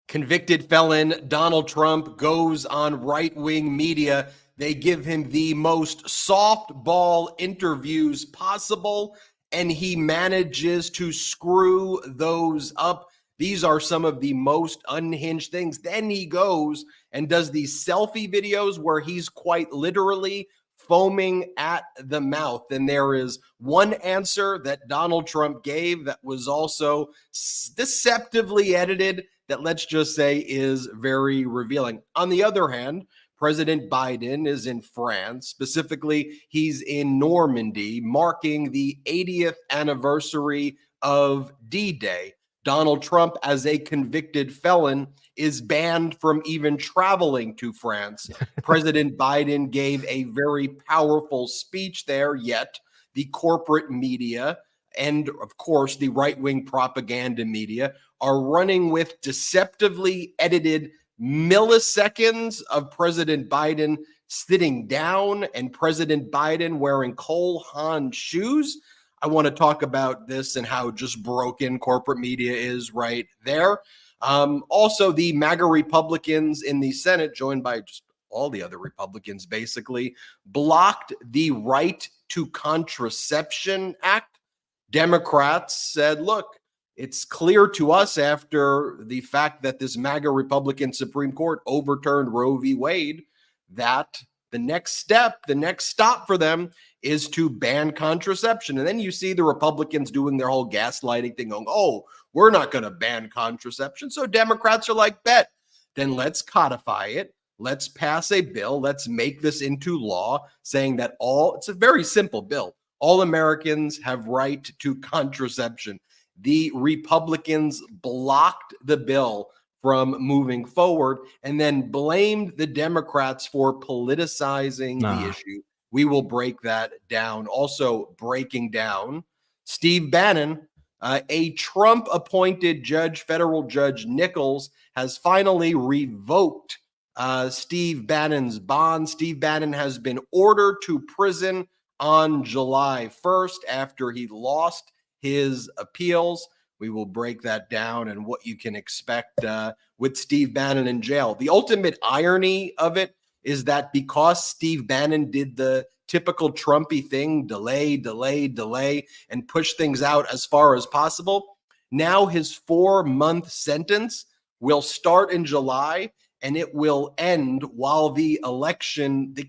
Convicted felon Donald Trump goes on right-wing media. They give him the most softball interviews possible, and he manages to screw those up. These are some of the most unhinged things. Then he goes and does these selfie videos where he's quite literally foaming at the mouth. And there is one answer that Donald Trump gave that was also deceptively edited that, let's just say, is very revealing. On the other hand, President Biden is in France. Specifically, he's in Normandy, marking the 80th anniversary of D-Day. Donald Trump, as a convicted felon, is banned from even traveling to France. President Biden gave a very powerful speech there, yet the corporate media and, of course, the right-wing propaganda media are running with deceptively edited milliseconds of President Biden sitting down and President Biden wearing Cole Haan shoes. I want to talk about this and how just broken corporate media is right there. Also, the MAGA Republicans in the Senate, joined by just all the other Republicans, basically blocked the Right to Contraception Act. Democrats said, look, it's clear to us after the fact that this MAGA Republican Supreme Court overturned Roe v. Wade that the next stop for them is to ban contraception. And then you see the Republicans doing their whole gaslighting thing, going, oh, we're not going to ban contraception. So Democrats are like, bet, then let's codify it. Let's pass a bill. Let's make this into law, saying that it's a very simple bill. All Americans have right to contraception. The Republicans blocked the bill from moving forward and then blamed the Democrats for politicizing the issue. We will break that down. Also breaking down, Steve Bannon, a Trump-appointed judge, federal judge Nichols, has finally revoked Steve Bannon's bond. Steve Bannon has been ordered to prison on July 1st after he lost his appeals. We will break that down and what you can expect with Steve Bannon in jail. The ultimate irony of it is that because Steve Bannon did the typical Trumpy thing, delay, and push things out as far as possible, now his 4-month sentence will start in July and it will end while the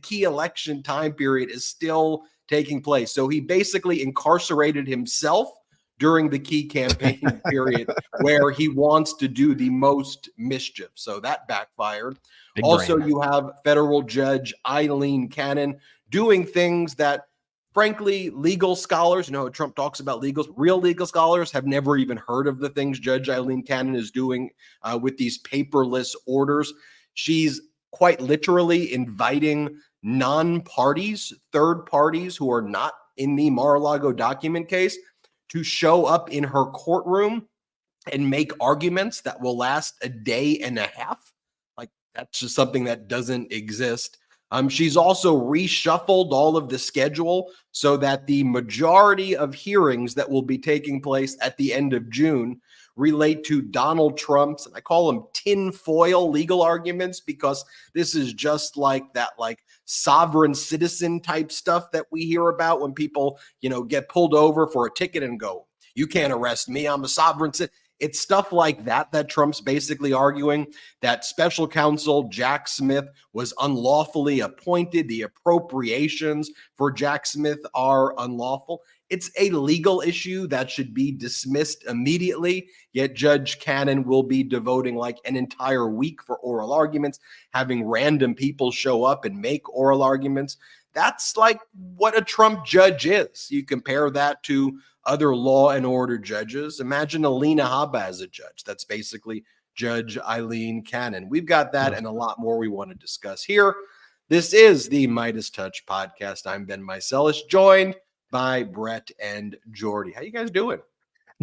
key election time period is still taking place. So he basically incarcerated himself during the key campaign period where he wants to do the most mischief. So that backfired. Big also, brain. You have federal judge Eileen Cannon doing things that, frankly, legal scholars, Trump talks about real legal scholars have never even heard of the things Judge Eileen Cannon is doing with these paperless orders. She's quite literally inviting non-parties, third parties who are not in the Mar-a-Lago document case to show up in her courtroom and make arguments that will last a day and a half. Like, that's just something that doesn't exist. She's also reshuffled all of the schedule so that the majority of hearings that will be taking place at the end of June relate to Donald Trump's, and I call them tinfoil legal arguments, because this is just like that, sovereign citizen type stuff that we hear about when people, get pulled over for a ticket and go, you can't arrest me, I'm a sovereign citizen. It's stuff like that Trump's basically arguing that special counsel Jack Smith was unlawfully appointed. The appropriations for Jack Smith are unlawful. It's a legal issue that should be dismissed immediately, yet Judge Cannon will be devoting an entire week for oral arguments, having random people show up and make oral arguments. That's what a Trump judge is. You compare that to other law and order judges. Imagine Alina Habba as a judge. That's basically Judge Eileen Cannon. We've got that and a lot more we want to discuss here. This is the MeidasTouch Podcast. I'm Ben Meiselas, joined by Brett and Jordy. How you guys doing?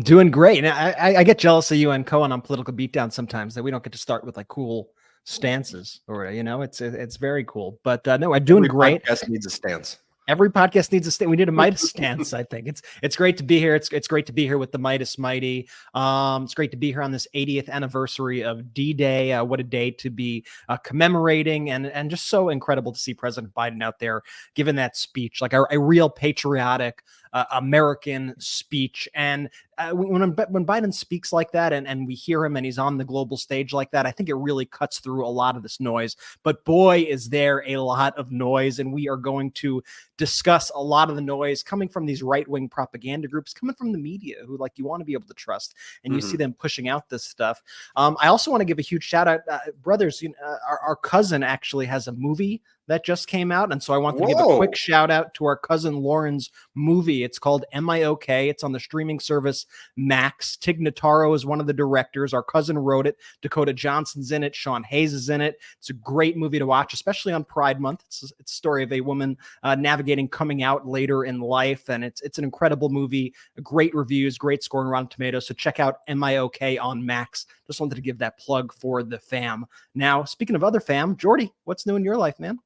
Doing great. And I get jealous of you and Cohen on Political Beatdown sometimes that we don't get to start with cool stances, or it's very cool. But no, I'm doing great. Podcast needs a stance. Every podcast needs a stand. We need a Midas stance. I think it's great to be here. It's great to be here with the Midas Mighty. It's great to be here on this 80th anniversary of D-Day. What a day to be commemorating, and just so incredible to see President Biden out there giving that speech, like a real patriotic American speech. And when Biden speaks like that, and we hear him and he's on the global stage like that, I think it really cuts through a lot of this noise. But boy, is there a lot of noise, and we are going to discuss a lot of the noise coming from these right-wing propaganda groups, coming from the media, who you want to be able to trust, and you see them pushing out this stuff. I also want to give a huge shout out, brothers. Our cousin actually has a movie that just came out, and so I want to give a quick shout out to our cousin Lauren's movie. It's called Am I Okay? It's on the streaming service Max. Tig Notaro is one of the directors. Our cousin wrote it. Dakota Johnson's in it. Sean Hayes is in it. It's a great movie to watch, especially on Pride Month. It's a story of a woman navigating coming out later in life, and it's an incredible movie. Great reviews, great score on Rotten Tomatoes. So check out Am I Okay on Max. Just wanted to give that plug for the fam. Now, speaking of other fam, Jordy, what's new in your life, man?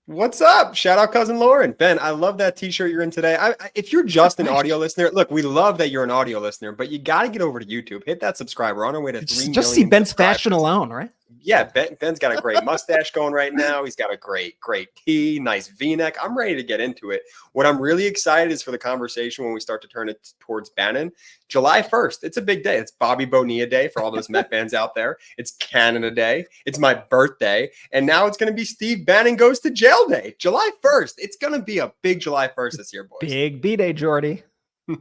What's up? Shout out cousin Lauren. Ben, I love that t-shirt you're in today. If you're just an audio listener, look, we love that you're an audio listener, but you got to get over to YouTube. Hit that subscribe. We're on our way to 3 million. Just see Ben's fashion alone, right? Yeah, Ben's got a great mustache going right now. He's got a great tee, nice V-neck. I'm ready to get into it. What I'm really excited is for the conversation when we start to turn it towards Bannon. July 1st, it's a big day. It's Bobby Bonilla Day for all those Met fans out there. It's Canada Day. It's my birthday. And now it's going to be Steve Bannon Goes to Jail Day. July 1st. It's going to be a big July 1st this year, boys. Big B-Day, Jordy.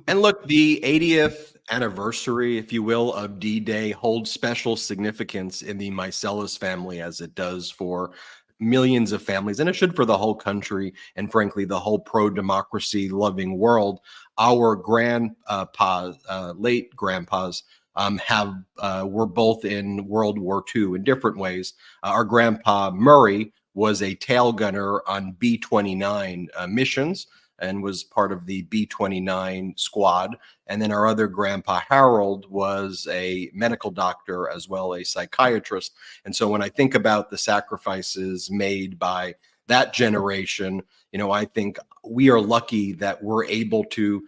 And look, the 80th anniversary, if you will, of D-Day holds special significance in the Mycelis family, as it does for millions of families, and it should for the whole country, and frankly, the whole pro-democracy loving world. Our late grandpas were both in World War II in different ways. Our grandpa Murray was a tail gunner on B-29 missions, and was part of the B-29 squad. And then our other grandpa, Harold, was a medical doctor as well, a psychiatrist. And so when I think about the sacrifices made by that generation, I think we are lucky that we're able to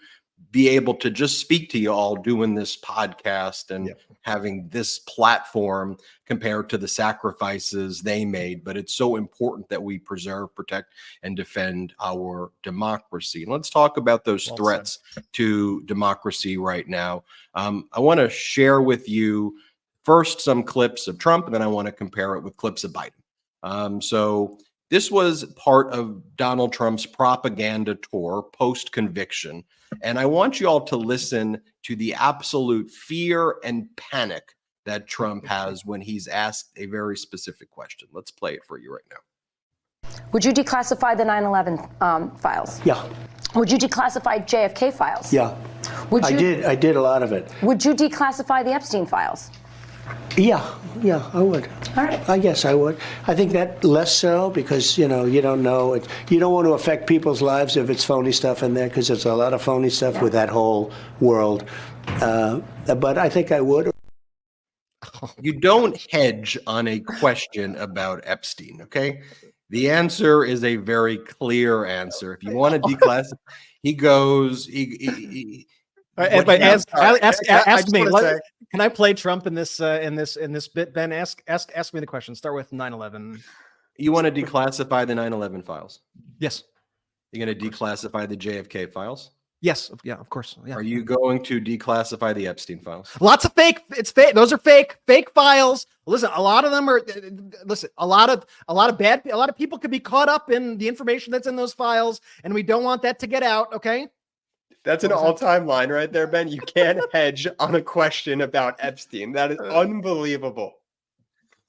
just speak to you all doing this podcast and having this platform compared to the sacrifices they made. But it's so important that we preserve, protect, and defend our democracy. And let's talk about those threats to democracy right now. I want to share with you first some clips of Trump, and then I want to compare it with clips of Biden. So this was part of Donald Trump's propaganda tour post-conviction. And I want you all to listen to the absolute fear and panic that Trump has when he's asked a very specific question. Let's play it for you right now. Would you declassify the 9/11 files? Yeah. Would you declassify JFK files? Yeah. I did a lot of it. Would you declassify the Epstein files? Yeah, I would. All right. I guess I would. I think that less so because, you don't know. You don't want to affect people's lives if it's phony stuff in there, because there's a lot of phony stuff with that whole world. But I think I would. You don't hedge on a question about Epstein, okay? The answer is a very clear answer. If you want to declassify, he goes, But ask me. Can I play Trump in this bit, Ben? Ask me the question. Start with 9/11. You want to declassify the 9/11 files? Yes. You're going to declassify the JFK files? Yes. Yeah. Of course. Yeah. Are you going to declassify the Epstein files? Lots of fake. It's fake. Those are fake files. Listen, a lot of them are. Listen, a lot of people could be caught up in the information that's in those files, and we don't want that to get out. Okay. That's an all-time line right there, Ben. You can't hedge on a question about Epstein. That is unbelievable.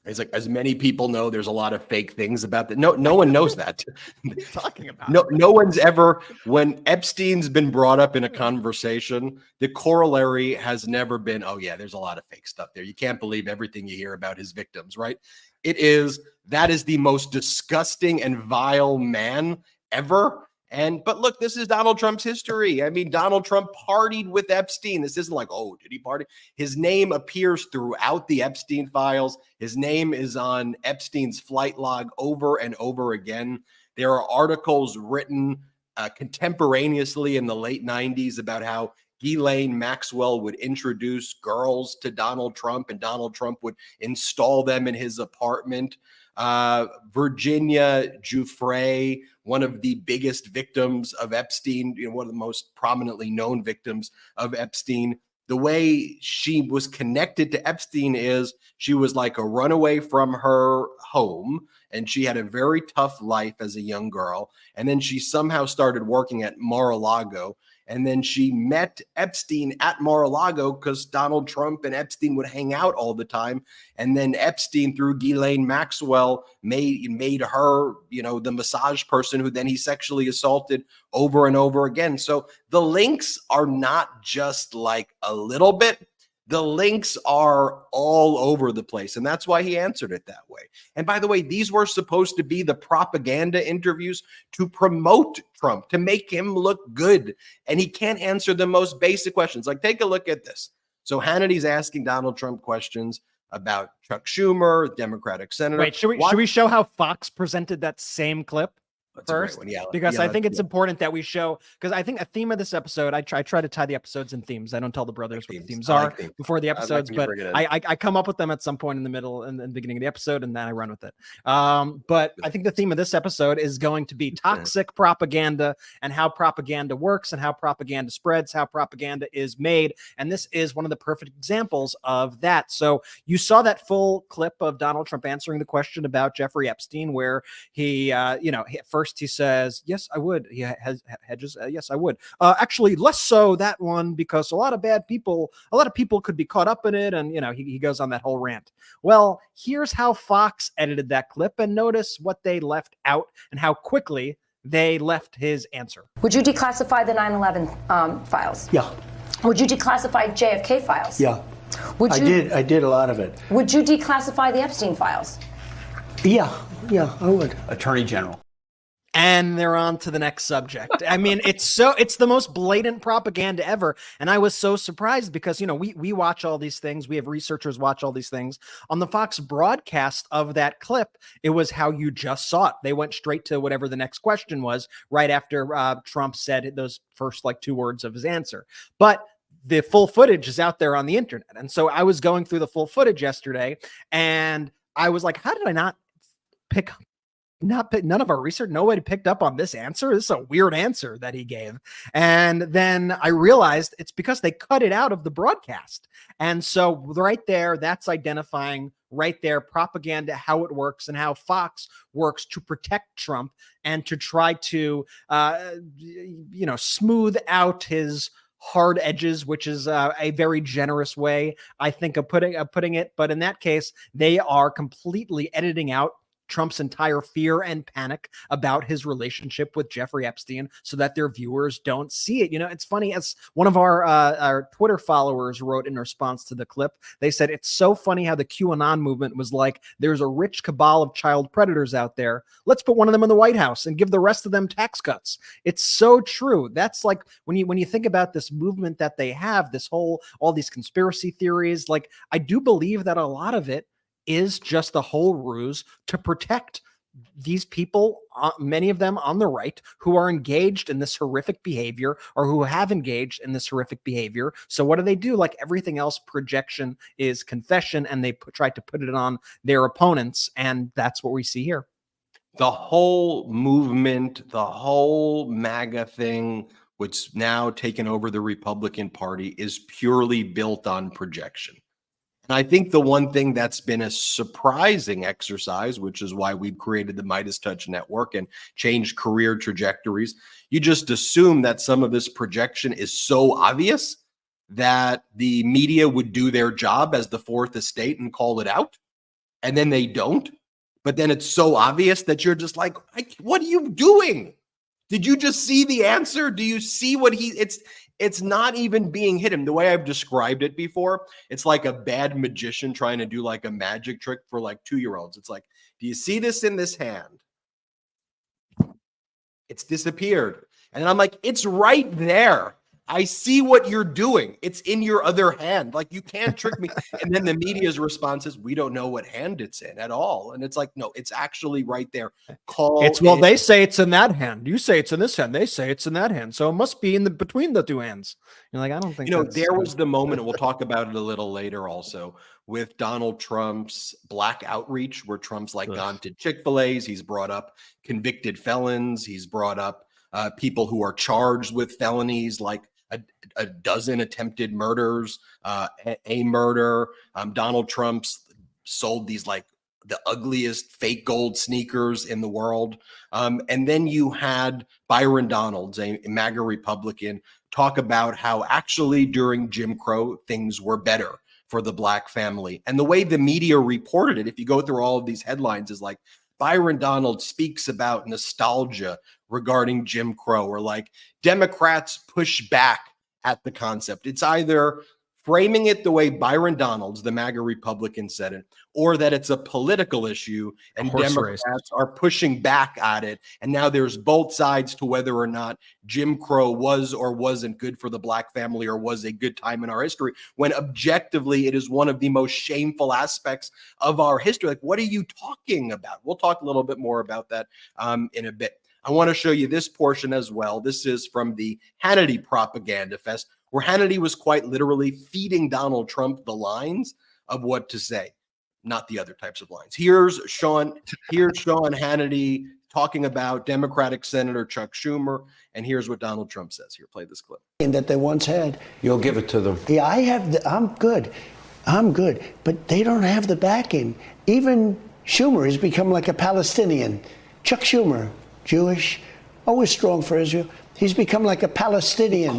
It's like, as many people know, there's a lot of fake things about that. No one knows that. What are you talking about? No one's ever, when Epstein's been brought up in a conversation, the corollary has never been, oh yeah, there's a lot of fake stuff there. You can't believe everything you hear about his victims, right? That is the most disgusting and vile man ever. But look, this is Donald Trump's history. I mean, Donald Trump partied with Epstein. This isn't like, oh, did he party? His name appears throughout the Epstein files. His name is on Epstein's flight log over and over again. There are articles written contemporaneously in the late 90s about how Ghislaine Maxwell would introduce girls to Donald Trump and Donald Trump would install them in his apartment. Virginia Giuffre, one of the biggest victims of Epstein, one of the most prominently known victims of Epstein. The way she was connected to Epstein is she was like a runaway from her home, and she had a very tough life as a young girl. And then she somehow started working at Mar-a-Lago. And then she met Epstein at Mar-a-Lago because Donald Trump and Epstein would hang out all the time. And then Epstein, through Ghislaine Maxwell, made her, the massage person who then he sexually assaulted over and over again. So the links are not just like a little bit. The links are all over the place. And that's why he answered it that way. And by the way, these were supposed to be the propaganda interviews to promote Trump, to make him look good. And he can't answer the most basic questions. Like, take a look at this. So Hannity's asking Donald Trump questions about Chuck Schumer, Democratic senator. Wait, should we show how Fox presented that same clip? That's a great First, one. Yeah, because yeah, I think it's yeah. important that we show, because I think a theme of this episode, I try to tie the episodes in themes. I don't tell the brothers what the themes I are like themes. before the I like episodes, when you but bring it in. I come up with them at some point in the middle and the beginning of the episode, and then I run with it. But I think the theme of this episode is going to be toxic propaganda and how propaganda works and how propaganda spreads, how propaganda is made. And this is one of the perfect examples of that. So you saw that full clip of Donald Trump answering the question about Jeffrey Epstein, where he, at first he says, yes, I would. He hedges. Yes, I would. Actually, less so that one, because a lot of people could be caught up in it. And, he goes on that whole rant. Well, here's how Fox edited that clip, and notice what they left out and how quickly they left his answer. Would you declassify the 9/11 files? Yeah. Would you declassify JFK files? Yeah. Would you? I did a lot of it. Would you declassify the Epstein files? Yeah, I would. Attorney General. And they're on to the next subject. I mean, it's the most blatant propaganda ever. And I was so surprised because, we watch all these things. We have researchers watch all these things. On the Fox broadcast of that clip, it was how you just saw it. They went straight to whatever the next question was right after Trump said those first two words of his answer. But the full footage is out there on the internet. And so I was going through the full footage yesterday, and I was like, how did I not pick up? None of our research, nobody picked up on this answer. This is a weird answer that he gave. And then I realized it's because they cut it out of the broadcast. And so right there, that's identifying right there propaganda, how it works, and how Fox works to protect Trump and to try to, smooth out his hard edges, which is a very generous way, I think, of putting it. But in that case, they are completely editing out Trump's entire fear and panic about his relationship with Jeffrey Epstein so that their viewers don't see it. It's funny, as one of our Twitter followers wrote in response to the clip, they said, it's so funny how the QAnon movement was like, there's a rich cabal of child predators out there. Let's put one of them in the White House and give the rest of them tax cuts. It's so true. That's like when you think about this movement that they have, all these conspiracy theories, I do believe that a lot of it is just a whole ruse to protect these people, many of them on the right, who are engaged in this horrific behavior or who have engaged in this horrific behavior. So what do? Like everything else, projection is confession, and they try to put it on their opponents. And that's what we see here. The whole movement, the whole MAGA thing, which now taken over the Republican Party, is purely built on projection. And I think the one thing that's been a surprising exercise, which is why we've created the MeidasTouch Network and changed career trajectories, you just assume that some of this projection is so obvious that the media would do their job as the fourth estate and call it out, and then they don't. But then it's so obvious that you're just like, what are you doing? Did you just see the answer? Do you see what it's not even being hidden. The way I've described it before, it's like a bad magician trying to do like a magic trick for 2-year-olds. It's like, do you see this in this hand? It's disappeared. And I'm like, it's right there. I see what you're doing. It's in your other hand. Like, you can't trick me. And then the media's response is, we don't know what hand it's in at all. And it's like, no, it's actually right there. They say it's in that hand. You say it's in this hand. They say it's in that hand. So it must be in the between the two hands. You're like, I don't think. There was the moment, and we'll talk about it a little later also, with Donald Trump's black outreach, where Trump's like gone to Chick-fil-A's. He's brought up convicted felons. He's brought up people who are charged with felonies, like a dozen attempted murders, a murder. Donald Trump's sold these like the ugliest fake gold sneakers in the world. And then you had Byron Donalds, a MAGA Republican, talk about how actually during Jim Crow, things were better for the black family. And the way the media reported it, if you go through all of these headlines, is like, Byron Donald speaks about nostalgia regarding Jim Crow, or like Democrats push back at the concept. It's either framing it the way Byron Donalds, the MAGA Republican, said it, or that it's a political issue and Democrats are pushing back at it. And now there's both sides to whether or not Jim Crow was or wasn't good for the black family, or was a good time in our history, when objectively it is one of the most shameful aspects of our history. Like, what are you talking about? We'll talk a little bit more about that in a bit. I want to show you this portion as well. This is from the Hannity Propaganda Fest, where Hannity was quite literally feeding Donald Trump the lines of what to say, not the other types of lines. Here's Sean Hannity talking about Democratic Senator Chuck Schumer, and here's what Donald Trump says. Here, play this clip. That they once had. You'll give it to them. Yeah, I'm good. But they don't have the backing. Even Schumer has become like a Palestinian. Chuck Schumer, Jewish, always strong for Israel. He's become like a Palestinian.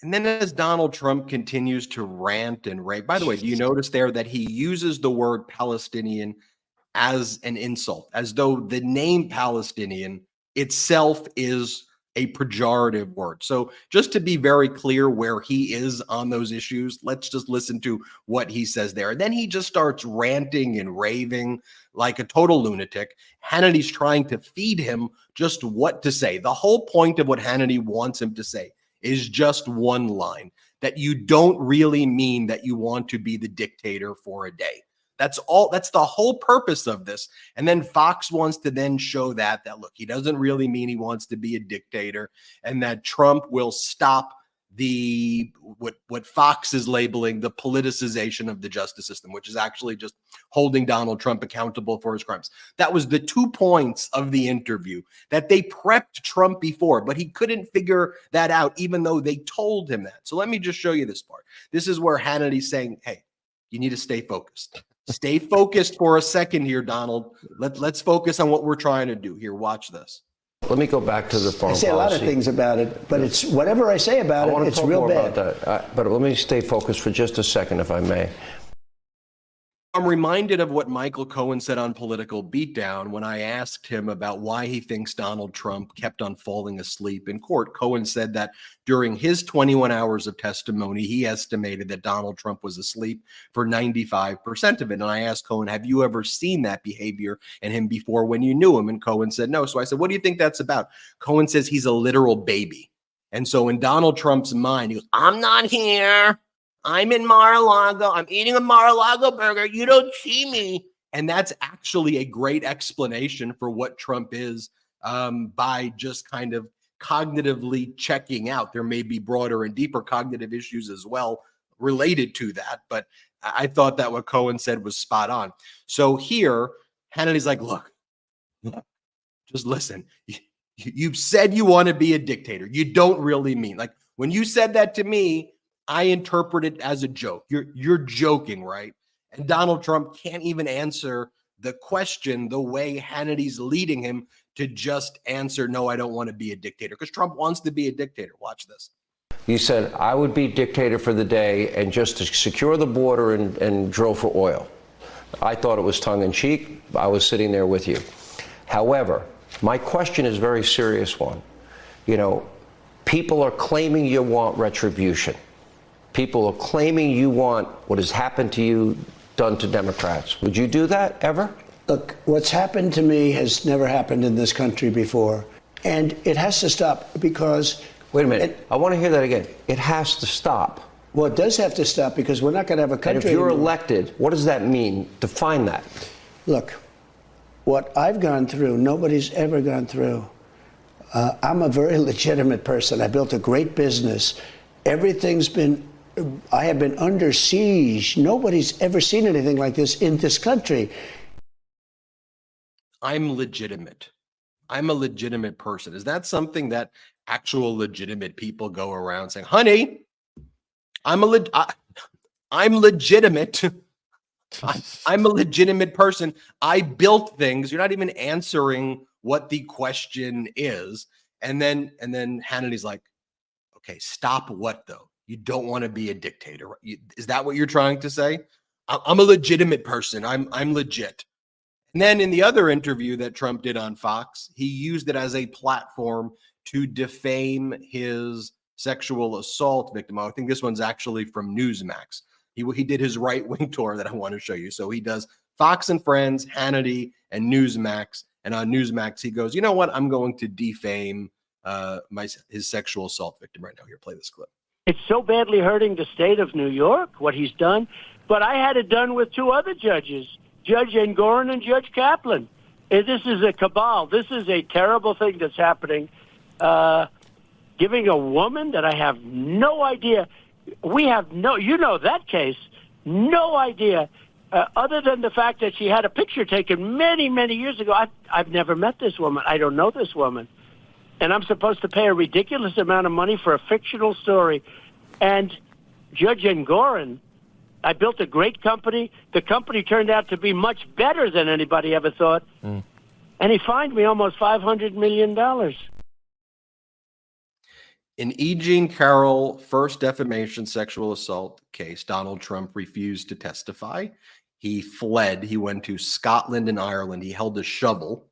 And then as Donald Trump continues to rant and rave, by the way, do you notice there that he uses the word Palestinian as an insult, as though the name Palestinian itself is a pejorative word? So just to be very clear where he is on those issues, let's just listen to what he says there. And then he just starts ranting and raving like a total lunatic. Hannity's trying to feed him just what to say. The whole point of what Hannity wants him to say is just one line, that you don't really mean that you want to be the dictator for a day. That's all. That's the whole purpose of this. And then Fox wants to then show that look, he doesn't really mean he wants to be a dictator, and that Trump will stop the what Fox is labeling the politicization of the justice system, which is actually just holding Donald Trump accountable for his crimes. That was the 2 points of the interview that they prepped Trump before, but he couldn't figure that out, even though they told him that. So let me just show you this part. This is where Hannity's saying, hey, you need to stay focused. Stay focused for a second here, Donald. Let's focus on what we're trying to do here. Watch this. Let me go back to the foreign policy. I say a lot of things about it, but it's whatever I say about it, it's real bad. About that. But let me stay focused for just a second, if I may. I'm reminded of what Michael Cohen said on Political Beatdown when I asked him about why he thinks Donald Trump kept on falling asleep in court. Cohen said that during his 21 hours of testimony, he estimated that Donald Trump was asleep for 95% of it. And I asked Cohen, have you ever seen that behavior in him before when you knew him? And Cohen said no. So I said, what do you think that's about? Cohen says he's a literal baby. And so in Donald Trump's mind, he goes, I'm not here. I'm in Mar-a-Lago. I'm eating a Mar-a-Lago burger. You don't see me. And that's actually a great explanation for what Trump is, by just kind of cognitively checking out. There may be broader and deeper cognitive issues as well related to that, but I thought that what Cohen said was spot on. So here, Hannity's like, look, just listen. You've said you want to be a dictator. You don't really mean, like, when you said that to me, I interpret it as a joke. You're joking, right? And Donald Trump can't even answer the question the way Hannity's leading him to just answer, no, I don't want to be a dictator, because Trump wants to be a dictator. Watch this. You said, I would be dictator for the day and just to secure the border and drill for oil. I thought it was tongue-in-cheek. I was sitting there with you. However, my question is a very serious one. You know, people are claiming you want retribution. People are claiming you want what has happened to you done to Democrats. Would you do that ever? Look, what's happened to me has never happened in this country before. And it has to stop, because Wait a minute. I want to hear that again. It has to stop. Well, it does have to stop because we're not going to have a country. And if you're anymore. elected, what does that mean? Define that. Look, what I've gone through, nobody's ever gone through. I'm a very legitimate person. I built a great business. I have been under siege. Nobody's ever seen anything like this in this country. I'm legitimate. I'm a legitimate person. Is that something that actual legitimate people go around saying, honey, I'm legitimate. I'm a legitimate person. I built things. You're not even answering what the question is. And then Hannity's like, okay, stop what though? You don't want to be a dictator. Is that what you're trying to say? I'm a legitimate person. I'm legit. And then in the other interview that Trump did on Fox, he used it as a platform to defame his sexual assault victim. I think this one's actually from Newsmax. He did his right-wing tour that I want to show you. So he does Fox and Friends, Hannity, and Newsmax. And on Newsmax, he goes, you know what? I'm going to defame his sexual assault victim right now. Here, play this clip. It's so badly hurting the state of New York, what he's done. But I had it done with two other judges, Judge Engoron and Judge Kaplan. This is a cabal. This is a terrible thing that's happening. Giving a woman that I have no idea. You know that case, no idea, other than the fact that she had a picture taken many, many years ago. I've never met this woman. I don't know this woman. And I'm supposed to pay a ridiculous amount of money for a fictional story. And Judge Engoron, I built a great company. The company turned out to be much better than anybody ever thought. And he fined me almost $500 million. In E. Jean Carroll first defamation sexual assault case, Donald Trump refused to testify. He fled. He went to Scotland and Ireland. He held a shovel,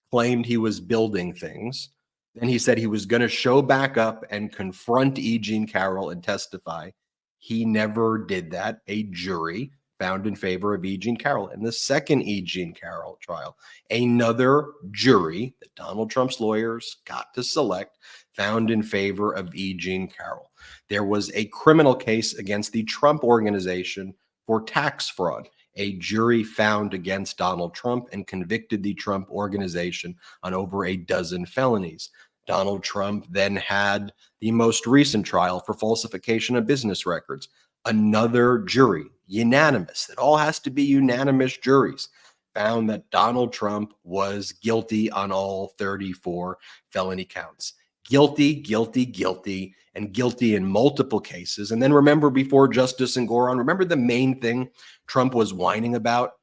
claimed he was building things. Then he said he was going to show back up and confront E. Jean Carroll and testify. He never did that. A jury found in favor of E. Jean Carroll. In the second E. Jean Carroll trial, another jury that Donald Trump's lawyers got to select found in favor of E. Jean Carroll. There was a criminal case against the Trump Organization for tax fraud. A jury found against Donald Trump and convicted the Trump Organization on over a dozen felonies. Donald Trump then had the most recent trial for falsification of business records. Another jury, unanimous, it all has to be unanimous juries, found that Donald Trump was guilty on all 34 felony counts. Guilty, guilty, guilty, and guilty in multiple cases. And then remember, before Justice Engoron, remember the main thing Trump was whining about?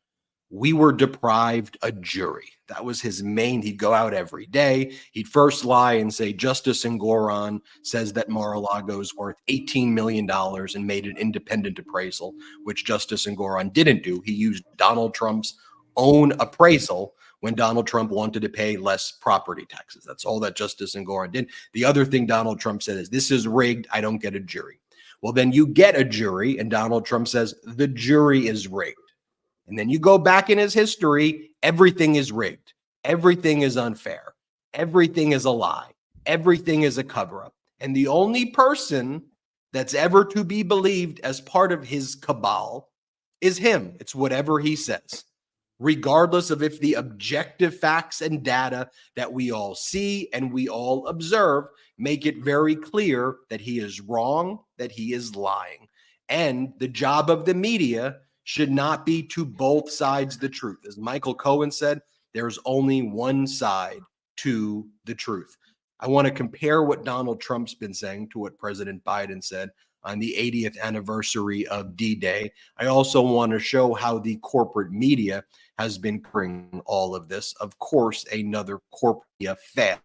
We were deprived a jury. That was his main. He'd go out every day. He'd first lie and say Justice Engoron says that Mar-a-Lago is worth $18 million and made an independent appraisal, which Justice Engoron didn't do. He used Donald Trump's own appraisal when Donald Trump wanted to pay less property taxes. That's all that Justice Engoron did. The other thing Donald Trump said is, this is rigged. I don't get a jury. Well, then you get a jury, and Donald Trump says the jury is rigged. And then you go back in his history, everything is rigged. Everything is unfair. Everything is a lie. Everything is a cover-up. And the only person that's ever to be believed as part of his cabal is him. It's whatever he says, regardless of if the objective facts and data that we all see and we all observe make it very clear that he is wrong, that he is lying. And the job of the media should not be to both sides the truth. As Michael Cohen said, there's only one side to the truth. I want to compare what Donald Trump's been saying to what President Biden said on the 80th anniversary of D-Day. I also want to show how the corporate media has been covering all of this. Of course, another corporate media fail.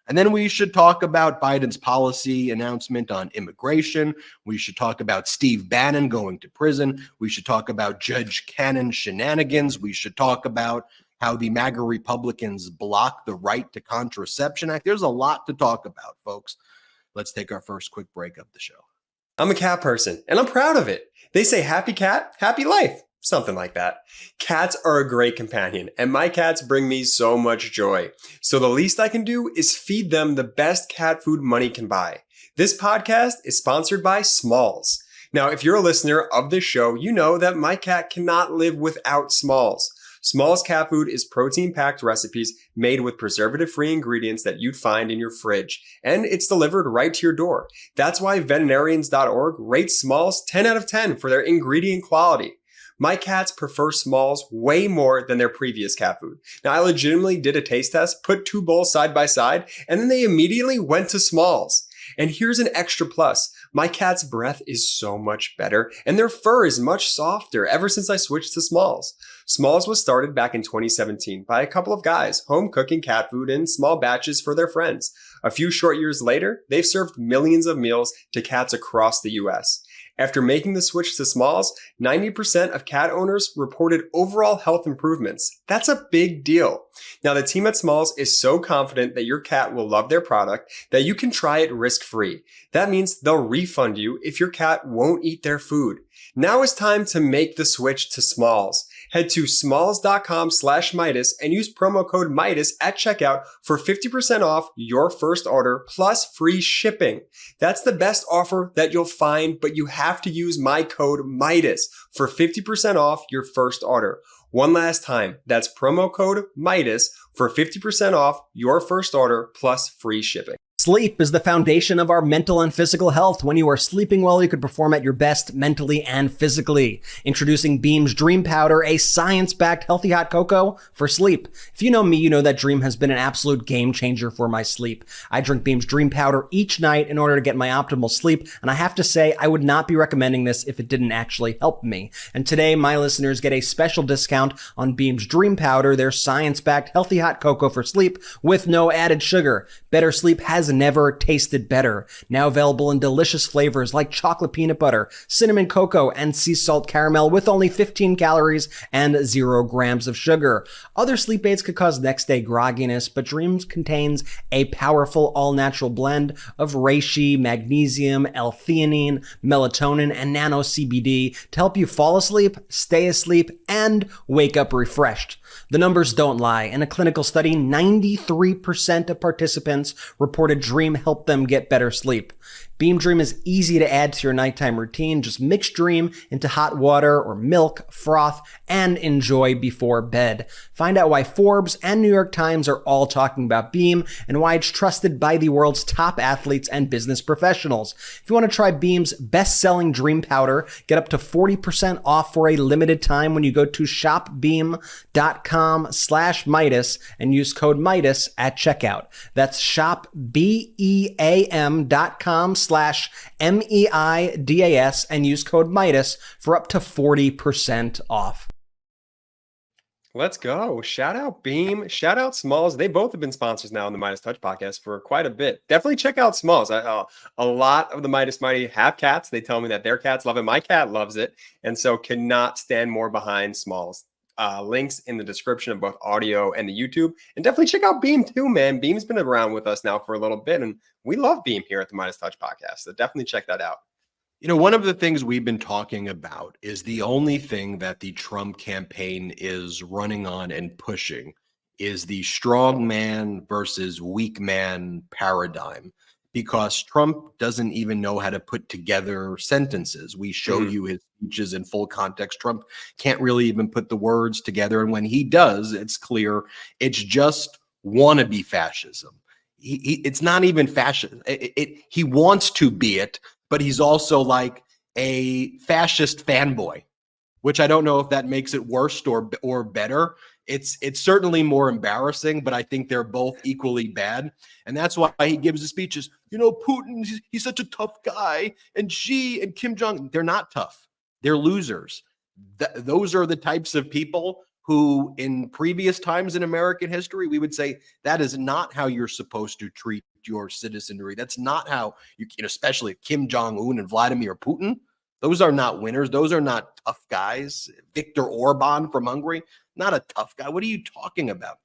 And then we should talk about Biden's policy announcement on immigration. We should talk about Steve Bannon going to prison. We should talk about Judge Cannon's shenanigans. We should talk about how the MAGA Republicans block the right to contraception act. There's a lot to talk about, folks. Let's take our first quick break of the show. I'm a cat person, and I'm proud of it. They say happy cat, happy life. Something like that. Cats are a great companion, and my cats bring me so much joy. So the least I can do is feed them the best cat food money can buy. This podcast is sponsored by Smalls. Now, if you're a listener of this show, you know that my cat cannot live without Smalls. Smalls cat food is protein-packed recipes made with preservative-free ingredients that you'd find in your fridge, and it's delivered right to your door. That's why veterinarians.org rates Smalls 10 out of 10 for their ingredient quality. My cats prefer Smalls way more than their previous cat food. Now, I legitimately did a taste test, put 2 bowls side by side, and then they immediately went to Smalls. And here's an extra plus. My cat's breath is so much better, and their fur is much softer ever since I switched to Smalls. Smalls was started back in 2017 by a couple of guys home cooking cat food in small batches for their friends. A few short years later, they've served millions of meals to cats across the US. After making the switch to Smalls, 90% of cat owners reported overall health improvements. That's a big deal. Now, the team at Smalls is so confident that your cat will love their product that you can try it risk-free. That means they'll refund you if your cat won't eat their food. Now is time to make the switch to Smalls. Head to smalls.com/Meidas and use promo code Meidas at checkout for 50% off your first order plus free shipping. That's the best offer that you'll find, but you have to use my code Meidas for 50% off your first order. One last time, that's promo code Meidas for 50% off your first order plus free shipping. Sleep is the foundation of our mental and physical health. When you are sleeping well, you can perform at your best mentally and physically. Introducing Beam's Dream Powder, a science-backed healthy hot cocoa for sleep. If you know me, you know that Dream has been an absolute game changer for my sleep. I drink Beam's Dream Powder each night in order to get my optimal sleep, and I have to say, I would not be recommending this if it didn't actually help me. And today, my listeners get a special discount on Beam's Dream Powder, their science-backed healthy hot cocoa for sleep with no added sugar. Better sleep has never tasted better. Now available in delicious flavors like chocolate peanut butter, cinnamon cocoa, and sea salt caramel with only 15 calories and 0 grams of sugar. Other sleep aids could cause next day grogginess, but Dreams contains a powerful all-natural blend of reishi, magnesium, L-theanine, melatonin, and nano CBD to help you fall asleep, stay asleep, and wake up refreshed. The numbers don't lie. In a clinical study, 93% of participants reported Dream helped them get better sleep. Beam Dream is easy to add to your nighttime routine. Just mix Dream into hot water or milk, froth, and enjoy before bed. Find out why Forbes and New York Times are all talking about Beam and why it's trusted by the world's top athletes and business professionals. If you want to try Beam's best-selling Dream Powder, get up to 40% off for a limited time when you go to shopbeam.com/Meidas and use code Meidas at checkout. That's shopbeam.com/MEIDAS and use code Meidas for up to 40% off. Let's go. Shout out Beam. Shout out Smalls. They both have been sponsors now on the MeidasTouch podcast for quite a bit. Definitely check out Smalls. A lot of the Meidas Mighty have cats. They tell me that their cats love it. My cat loves it. And so cannot stand more behind Smalls. Links in the description of both audio and the YouTube. And definitely check out Beam too, man. Beam's been around with us now for a little bit. And we love Beam here at the MeidasTouch podcast. So definitely check that out. You know, one of the things we've been talking about is the only thing that the Trump campaign is running on and pushing is the strong man versus weak man paradigm, because Trump doesn't even know how to put together sentences. We show you his speeches in full context. Trump can't really even put the words together. And when he does, it's clear it's just wannabe fascism. It's not even fascism. He wants to be it, but he's also like a fascist fanboy, which I don't know if that makes it worse or better. It's certainly more embarrassing, but I think they're both equally bad. And that's why he gives the speeches. You know, Putin, he's such a tough guy. And Xi and Kim Jong, they're not tough. They're losers. Those are the types of people who in previous times in American history, we would say that is not how you're supposed to treat your citizenry. That's not how you know, especially Kim Jong-un and Vladimir Putin. Those are not winners. Those are not tough guys. Viktor Orban from Hungary, not a tough guy. What are you talking about?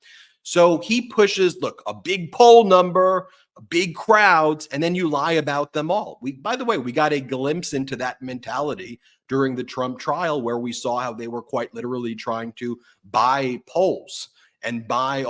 So he pushes, look, a big poll number, a big crowds, and then you lie about them all. By the way, we got a glimpse into that mentality during the Trump trial where we saw how they were quite literally trying to buy polls. and buy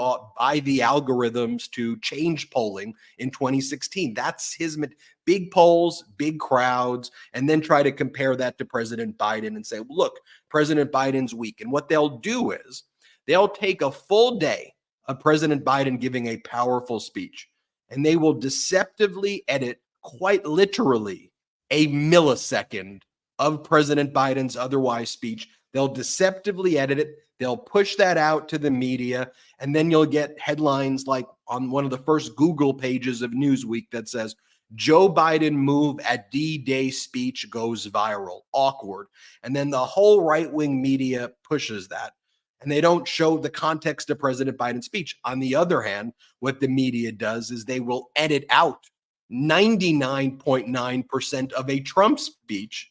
the algorithms to change polling in 2016. That's his big polls, big crowds, and then try to compare that to President Biden and say, well, look, President Biden's weak. And what they'll do is they'll take a full day of President Biden giving a powerful speech, and they will deceptively edit, quite literally, a millisecond of President Biden's otherwise speech. They'll deceptively edit it. They'll push that out to the media, and then you'll get headlines like on one of the first Google pages of Newsweek that says, Joe Biden move at D-Day speech goes viral. Awkward. And then the whole right-wing media pushes that, and they don't show the context of President Biden's speech. On the other hand, what the media does is they will edit out 99.9% of a Trump speech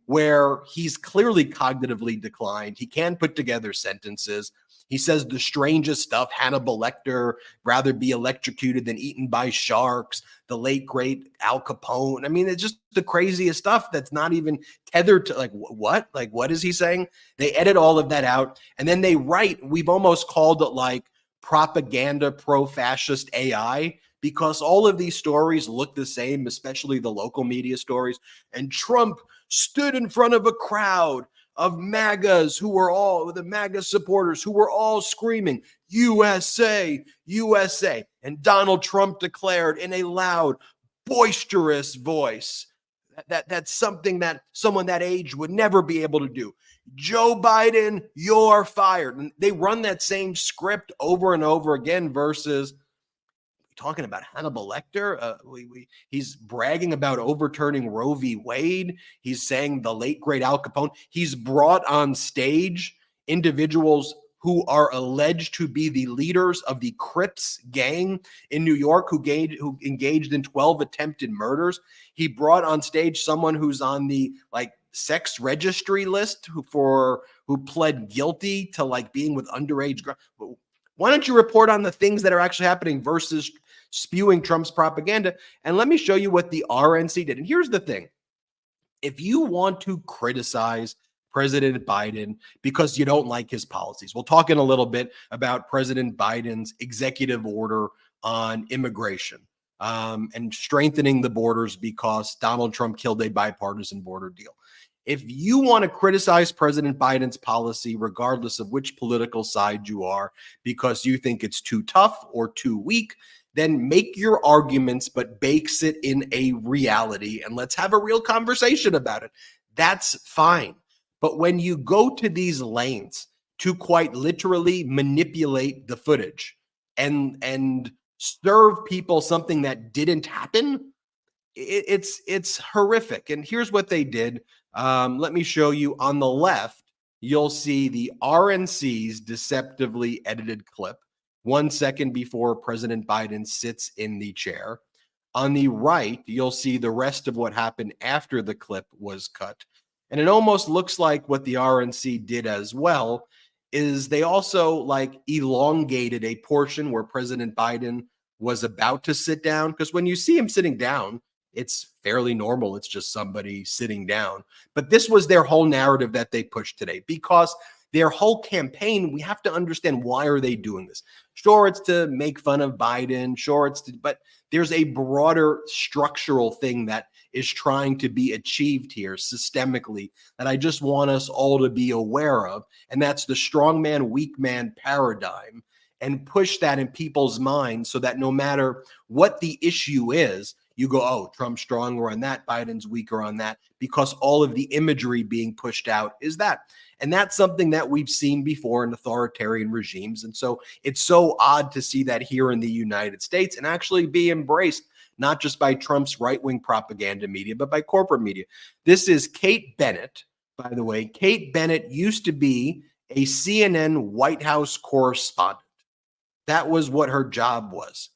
where he's clearly cognitively declined. He can't put together sentences. He says the strangest stuff. Hannibal Lecter, rather be electrocuted than eaten by sharks. The late, great Al Capone. I mean, it's just the craziest stuff that's not even tethered to what? Like, what is he saying? They edit all of that out. And then they write, we've almost called it like propaganda pro-fascist AI, because all of these stories look the same, especially the local media stories. And Trump stood in front of a crowd of MAGAs who were all the MAGA supporters who were all screaming, USA, USA. And Donald Trump declared in a loud, boisterous voice that's something that someone that age would never be able to do. Joe Biden, you're fired. And they run that same script over and over again versus talking about Hannibal Lecter. He's bragging about overturning Roe v. Wade. He's saying the late, great Al Capone. He's brought on stage individuals who are alleged to be the leaders of the Crips gang in New York who engaged in 12 attempted murders. He brought on stage someone who's on the sex registry list who pled guilty to being with underage girls. Why don't you report on the things that are actually happening versus spewing Trump's propaganda? And let me show you what the RNC did. And here's the thing. If you want to criticize President Biden because you don't like his policies, we'll talk in a little bit about President Biden's executive order on immigration and strengthening the borders because Donald Trump killed a bipartisan border deal. If you want to criticize President Biden's policy, regardless of which political side you are, because you think it's too tough or too weak, then make your arguments, but base it in a reality, and let's have a real conversation about it. That's fine. But when you go to these lanes to quite literally manipulate the footage and serve people something that didn't happen, it's horrific. And here's what they did. Let me show you. On the left, you'll see the RNC's deceptively edited clip 1 second before President Biden sits in the chair. On the right, you'll see the rest of what happened after the clip was cut. And it almost looks like what the RNC did as well is they also elongated a portion where President Biden was about to sit down. Because when you see him sitting down, it's fairly normal. It's just somebody sitting down. But this was their whole narrative that they pushed today, because their whole campaign, we have to understand, why are they doing this? Sure, it's to make fun of Biden. Sure, but there's a broader structural thing that is trying to be achieved here systemically that I just want us all to be aware of. And that's the strongman, weak man paradigm, and push that in people's minds so that no matter what the issue is, you go, oh, Trump's stronger on that, Biden's weaker on that, because all of the imagery being pushed out is that. And that's something that we've seen before in authoritarian regimes. And so it's so odd to see that here in the United States and actually be embraced, not just by Trump's right-wing propaganda media, but by corporate media. This is Kate Bennett, by the way. Kate Bennett used to be a CNN White House correspondent. That was what her job was.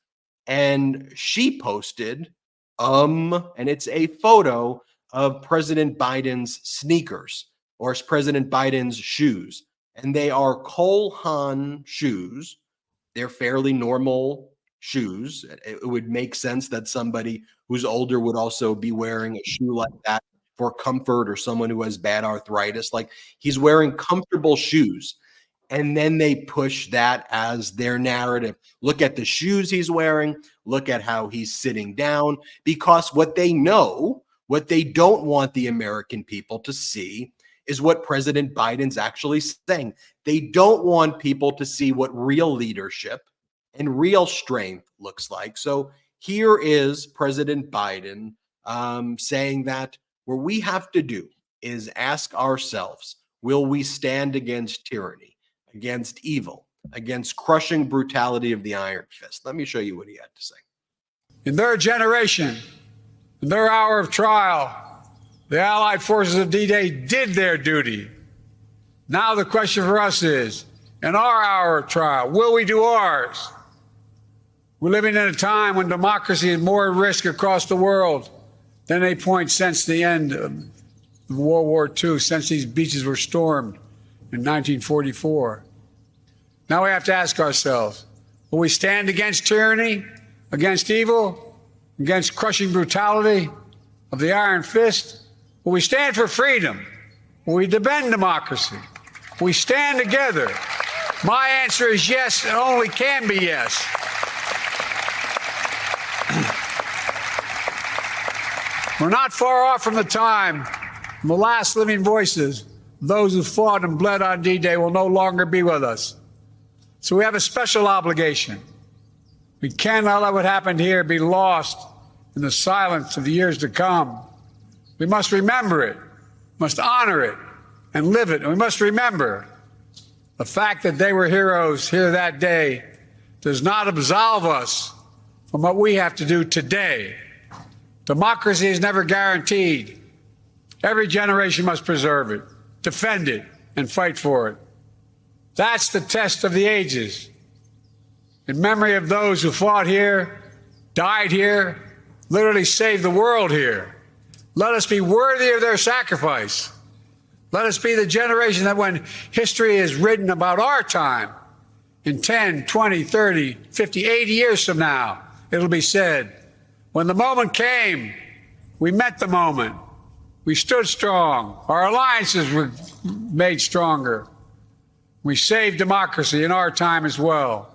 And she posted, and it's a photo of President Biden's sneakers, or President Biden's shoes. And they are Cole Haan shoes. They're fairly normal shoes. It would make sense that somebody who's older would also be wearing a shoe like that for comfort, or someone who has bad arthritis. He's wearing comfortable shoes. And then they push that as their narrative. Look at the shoes he's wearing. Look at how he's sitting down. Because what they know, what they don't want the American people to see is what President Biden's actually saying. They don't want people to see what real leadership and real strength looks like. So here is President Biden saying that what we have to do is ask ourselves, will we stand against tyranny, against evil, against crushing brutality of the iron fist? Let me show you what he had to say. In their generation, in their hour of trial, the Allied forces of D-Day did their duty. Now the question for us is, in our hour of trial, will we do ours? We're living in a time when democracy is more at risk across the world than any point since the end of World War II, since these beaches were stormed in 1944. Now we have to ask ourselves, will we stand against tyranny, against evil, against crushing brutality of the iron fist? Will we stand for freedom? Will we defend democracy? Will we stand together? My answer is yes, and only can be yes. We're not far off from the time when the last living voices, those who fought and bled on D-Day, will no longer be with us. So we have a special obligation. We cannot let what happened here be lost in the silence of the years to come. We must remember it, must honor it, and live it. And we must remember the fact that they were heroes here that day does not absolve us from what we have to do today. Democracy is never guaranteed. Every generation must preserve it, defend it, and fight for it. That's the test of the ages. In memory of those who fought here, died here, literally saved the world here. Let us be worthy of their sacrifice. Let us be the generation that when history is written about our time, in 10, 20, 30, 50, 80 years from now, it'll be said, when the moment came, we met the moment. We stood strong. Our alliances were made stronger. We saved democracy in our time as well.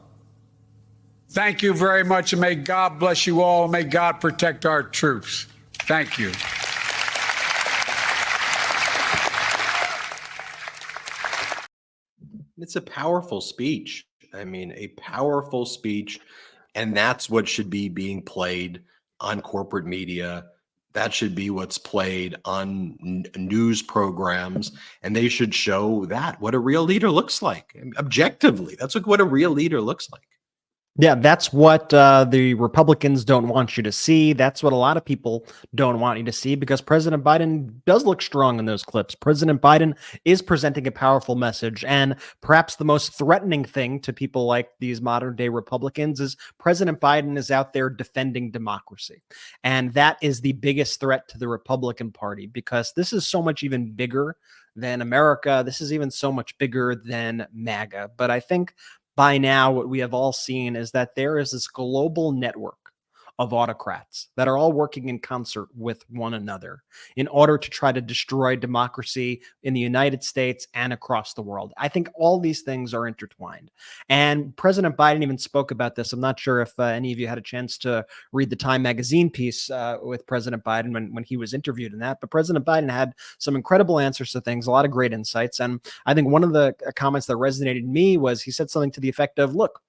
Thank you very much, and may God bless you all. May God protect our troops. Thank you. It's a powerful speech. I mean, a powerful speech. And that's what should be being played on corporate media. That should be what's played on news programs. And they should show that, what a real leader looks like. Objectively, that's what a real leader looks like. Yeah, that's what the Republicans don't want you to see. That's what a lot of people don't want you to see, because President Biden does look strong in those clips. President Biden is presenting a powerful message. And perhaps the most threatening thing to people like these modern day Republicans is President Biden is out there defending democracy. And that is the biggest threat to the Republican Party, because this is so much even bigger than America. This is even so much bigger than MAGA. But I think by now, what we have all seen is that there is this global network of autocrats that are all working in concert with one another in order to try to destroy democracy in the United States and across the world. I think all these things are intertwined. And President Biden even spoke about this. I'm not sure if any of you had a chance to read the Time magazine piece with President Biden when he was interviewed in that. But President Biden had some incredible answers to things, a lot of great insights. And I think one of the comments that resonated in me was he said something to the effect of, look,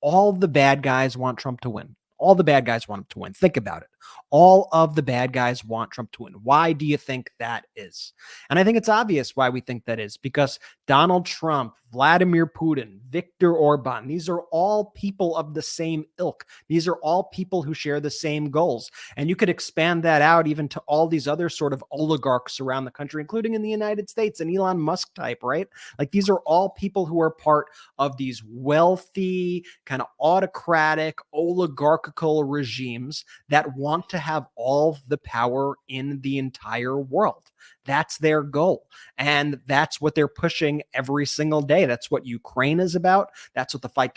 all the bad guys want Trump to win. All the bad guys want him to win. Think about it. All of the bad guys want Trump to win. Why do you think that is? And I think it's obvious why we think that is, because Donald Trump, Vladimir Putin, Viktor Orban, these are all people of the same ilk. These are all people who share the same goals. And you could expand that out even to all these other sort of oligarchs around the country, including in the United States, and Elon Musk type, right? Like these are all people who are part of these wealthy, kind of autocratic, oligarchical regimes that want to have all the power in the entire world. That's their goal. And that's what they're pushing every single day. That's what Ukraine is about. That's what the fight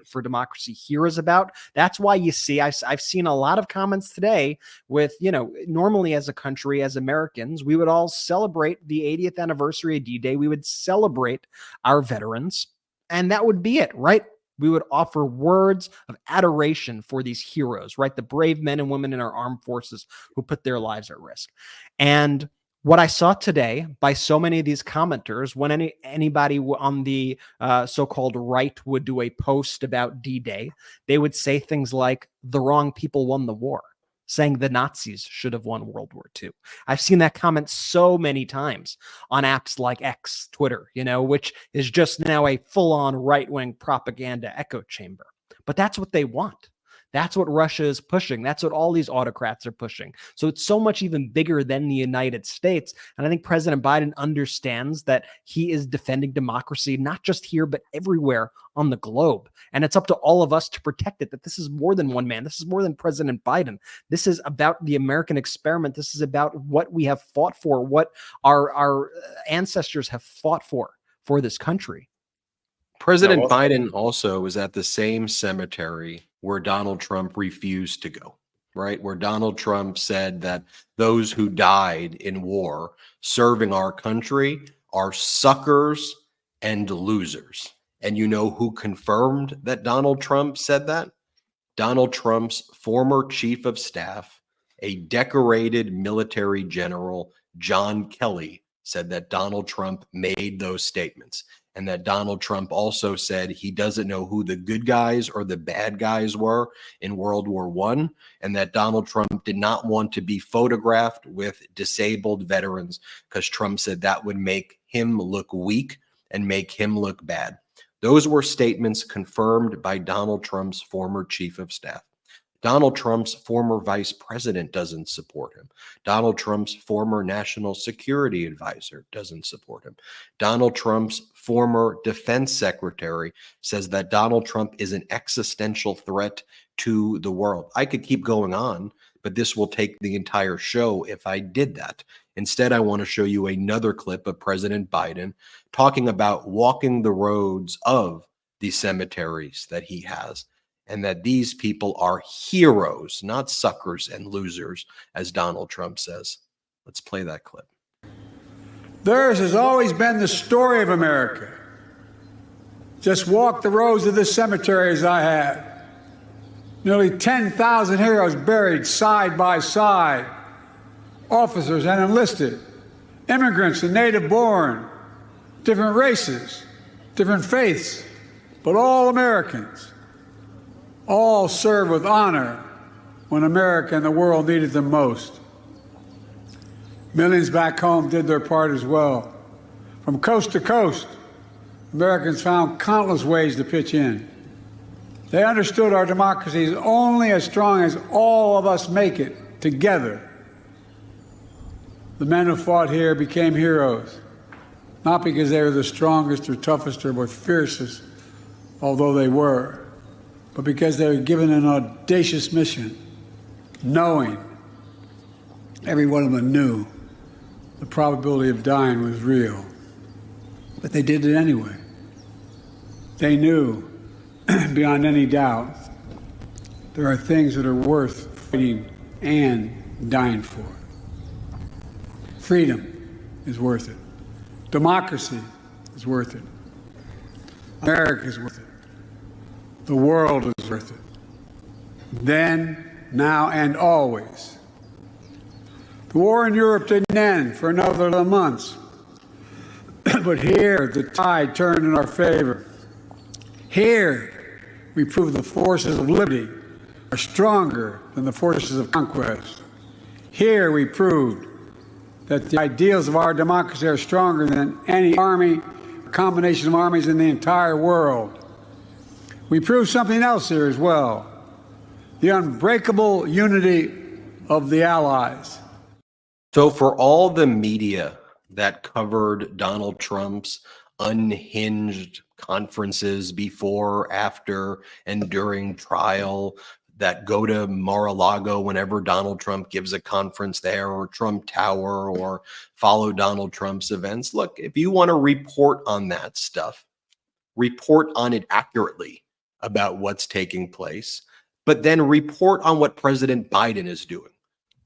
for democracy here is about. That's why you see, I've seen a lot of comments today with, normally as a country, as Americans, we would all celebrate the 80th anniversary of D-Day. We would celebrate our veterans. And that would be it, right? We would offer words of adoration for these heroes, right? The brave men and women in our armed forces who put their lives at risk. And what I saw today by so many of these commenters, when anybody on the so-called right would do a post about D-Day, they would say things like, the wrong people won the war, saying the Nazis should have won World War II. I've seen that comment so many times on apps like X, Twitter, which is just now a full-on right-wing propaganda echo chamber. But that's what they want. That's what Russia is pushing. That's what all these autocrats are pushing. So it's so much even bigger than the United States. And I think President Biden understands that he is defending democracy, not just here, but everywhere on the globe. And it's up to all of us to protect it, that this is more than one man. This is more than President Biden. This is about the American experiment. This is about what we have fought for, what our ancestors have fought for this country. President Biden also was at the same cemetery where Donald Trump refused to go, right? Where Donald Trump said that those who died in war serving our country are suckers and losers. And you know who confirmed that Donald Trump said that? Donald Trump's former chief of staff, a decorated military general, John Kelly, said that Donald Trump made those statements. And that Donald Trump also said he doesn't know who the good guys or the bad guys were in World War I, and that Donald Trump did not want to be photographed with disabled veterans because Trump said that would make him look weak and make him look bad. Those were statements confirmed by Donald Trump's former chief of staff. Donald Trump's former vice president doesn't support him. Donald Trump's former national security advisor doesn't support him. Donald Trump's former defense secretary says that Donald Trump is an existential threat to the world. I could keep going on, but this will take the entire show if I did that. Instead, I want to show you another clip of President Biden talking about walking the roads of the cemeteries that he has, and that these people are heroes, not suckers and losers, as Donald Trump says. Let's play that clip. Theirs has always been the story of America. Just walk the roads of this cemetery as I have. Nearly 10,000 heroes buried side by side. Officers and enlisted, immigrants and native-born, different races, different faiths, but all Americans. All served with honor when America and the world needed them most. Millions back home did their part as well. From coast to coast, Americans found countless ways to pitch in. They understood our democracy is only as strong as all of us make it together. The men who fought here became heroes, not because they were the strongest or toughest or fiercest, although they were, but because they were given an audacious mission, knowing, every one of them knew, the probability of dying was real. But they did it anyway. They knew, beyond any doubt, there are things that are worth fighting and dying for. Freedom is worth it. Democracy is worth it. America is worth it. The world is worth it. Then, now, and always. The war in Europe didn't end for another months. But here, the tide turned in our favor. Here, we proved the forces of liberty are stronger than the forces of conquest. Here, we proved that the ideals of our democracy are stronger than any army, combination of armies in the entire world. We proved something else here as well, the unbreakable unity of the Allies. So for all the media that covered Donald Trump's unhinged conferences before, after, and during trial, that go to Mar-a-Lago whenever Donald Trump gives a conference there, or Trump Tower, or follow Donald Trump's events, look, if you want to report on that stuff, report on it accurately about what's taking place, but then report on what President Biden is doing.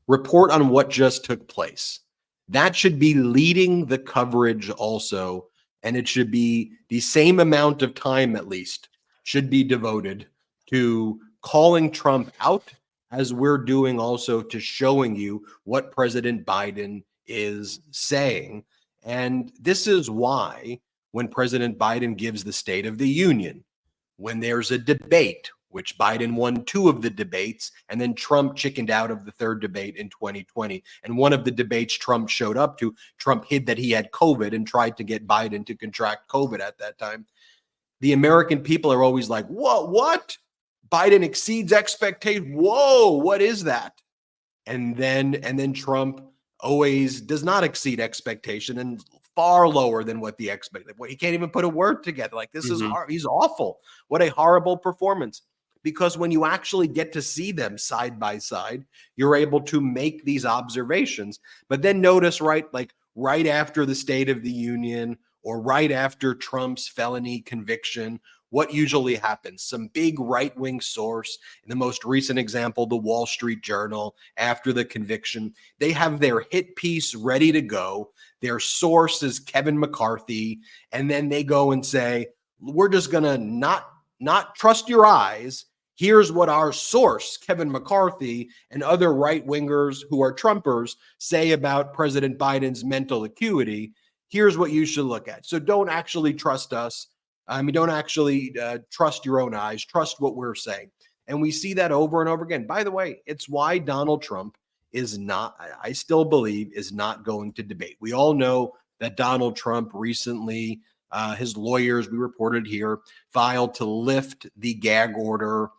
Report on what just took place. That should be leading the coverage also and it should be the same amount of time, at least, should be devoted to calling Trump out, as we're doing also to showing you what President Biden is saying. And this is why when President Biden gives the State of the Union, when there's a debate, which Biden won 2 of the debates, and then Trump chickened out of the 3rd debate in 2020. And one of the debates Trump showed up to, Trump hid that he had COVID and tried to get Biden to contract COVID at that time. The American people are always like, whoa, what? Biden exceeds expectation. Whoa, what is that? And then Trump always does not exceed expectation and far lower than what the expected. He can't even put a word together. Like, this is hard. He's awful. What a horrible performance. Because when you actually get to see them side by side, you're able to make these observations. But then notice, right after the State of the Union or right after Trump's felony conviction, what usually happens? Some big right-wing source, in the most recent example, the Wall Street Journal, after the conviction, they have their hit piece ready to go. Their source is Kevin McCarthy, and then they go and say, we're just going to not trust your eyes. Here's what our source, Kevin McCarthy, and other right-wingers who are Trumpers say about President Biden's mental acuity. Here's what you should look at. So don't actually trust us. Don't actually trust your own eyes. Trust what we're saying. And we see that over and over again. By the way, it's why Donald Trump is not, I still believe, is not going to debate. We all know that Donald Trump recently, his lawyers, we reported here, filed to lift the gag order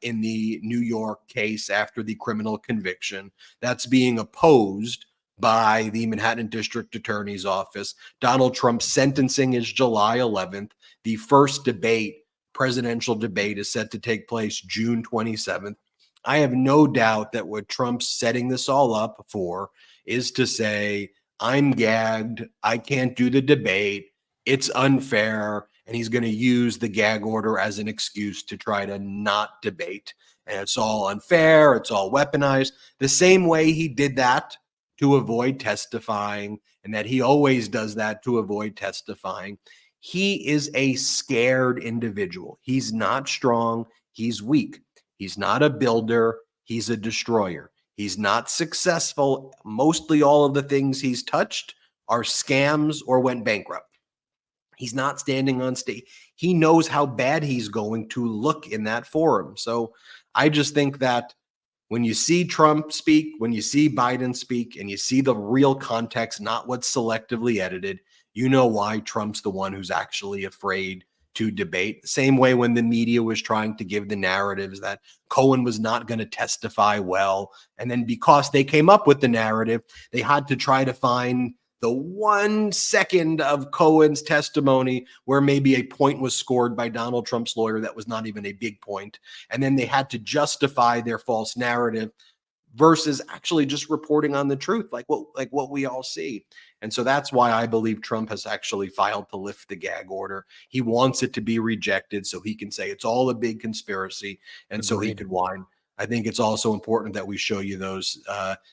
in the New York case after the criminal conviction. That's being opposed by the Manhattan District Attorney's Office. Donald Trump's sentencing is July 11th. The first debate, presidential debate, is set to take place June 27th. I have no doubt that what Trump's setting this all up for is to say, I'm gagged, I can't do the debate, it's unfair, and he's going to use the gag order as an excuse to try to not debate. And it's all unfair, it's all weaponized. The same way he did that to avoid testifying, and that he always does that to avoid testifying. He is a scared individual. He's not strong. He's weak. He's not a builder. He's a destroyer. He's not successful. Mostly all of the things he's touched are scams or went bankrupt. He's not standing on stage. He knows how bad he's going to look in that forum. So I just think that when you see Trump speak, when you see Biden speak, and you see the real context, not what's selectively edited, you know why Trump's the one who's actually afraid to debate. The same way when the media was trying to give the narratives that Cohen was not going to testify well. And then because they came up with the narrative, they had to try to find the 1 second of Cohen's testimony where maybe a point was scored by Donald Trump's lawyer that was not even a big point. And then they had to justify their false narrative versus actually just reporting on the truth, like what we all see. And so that's why I believe Trump has actually filed to lift the gag order. He wants it to be rejected so he can say it's all a big conspiracy, and so he could whine. I think it's also important that we show you those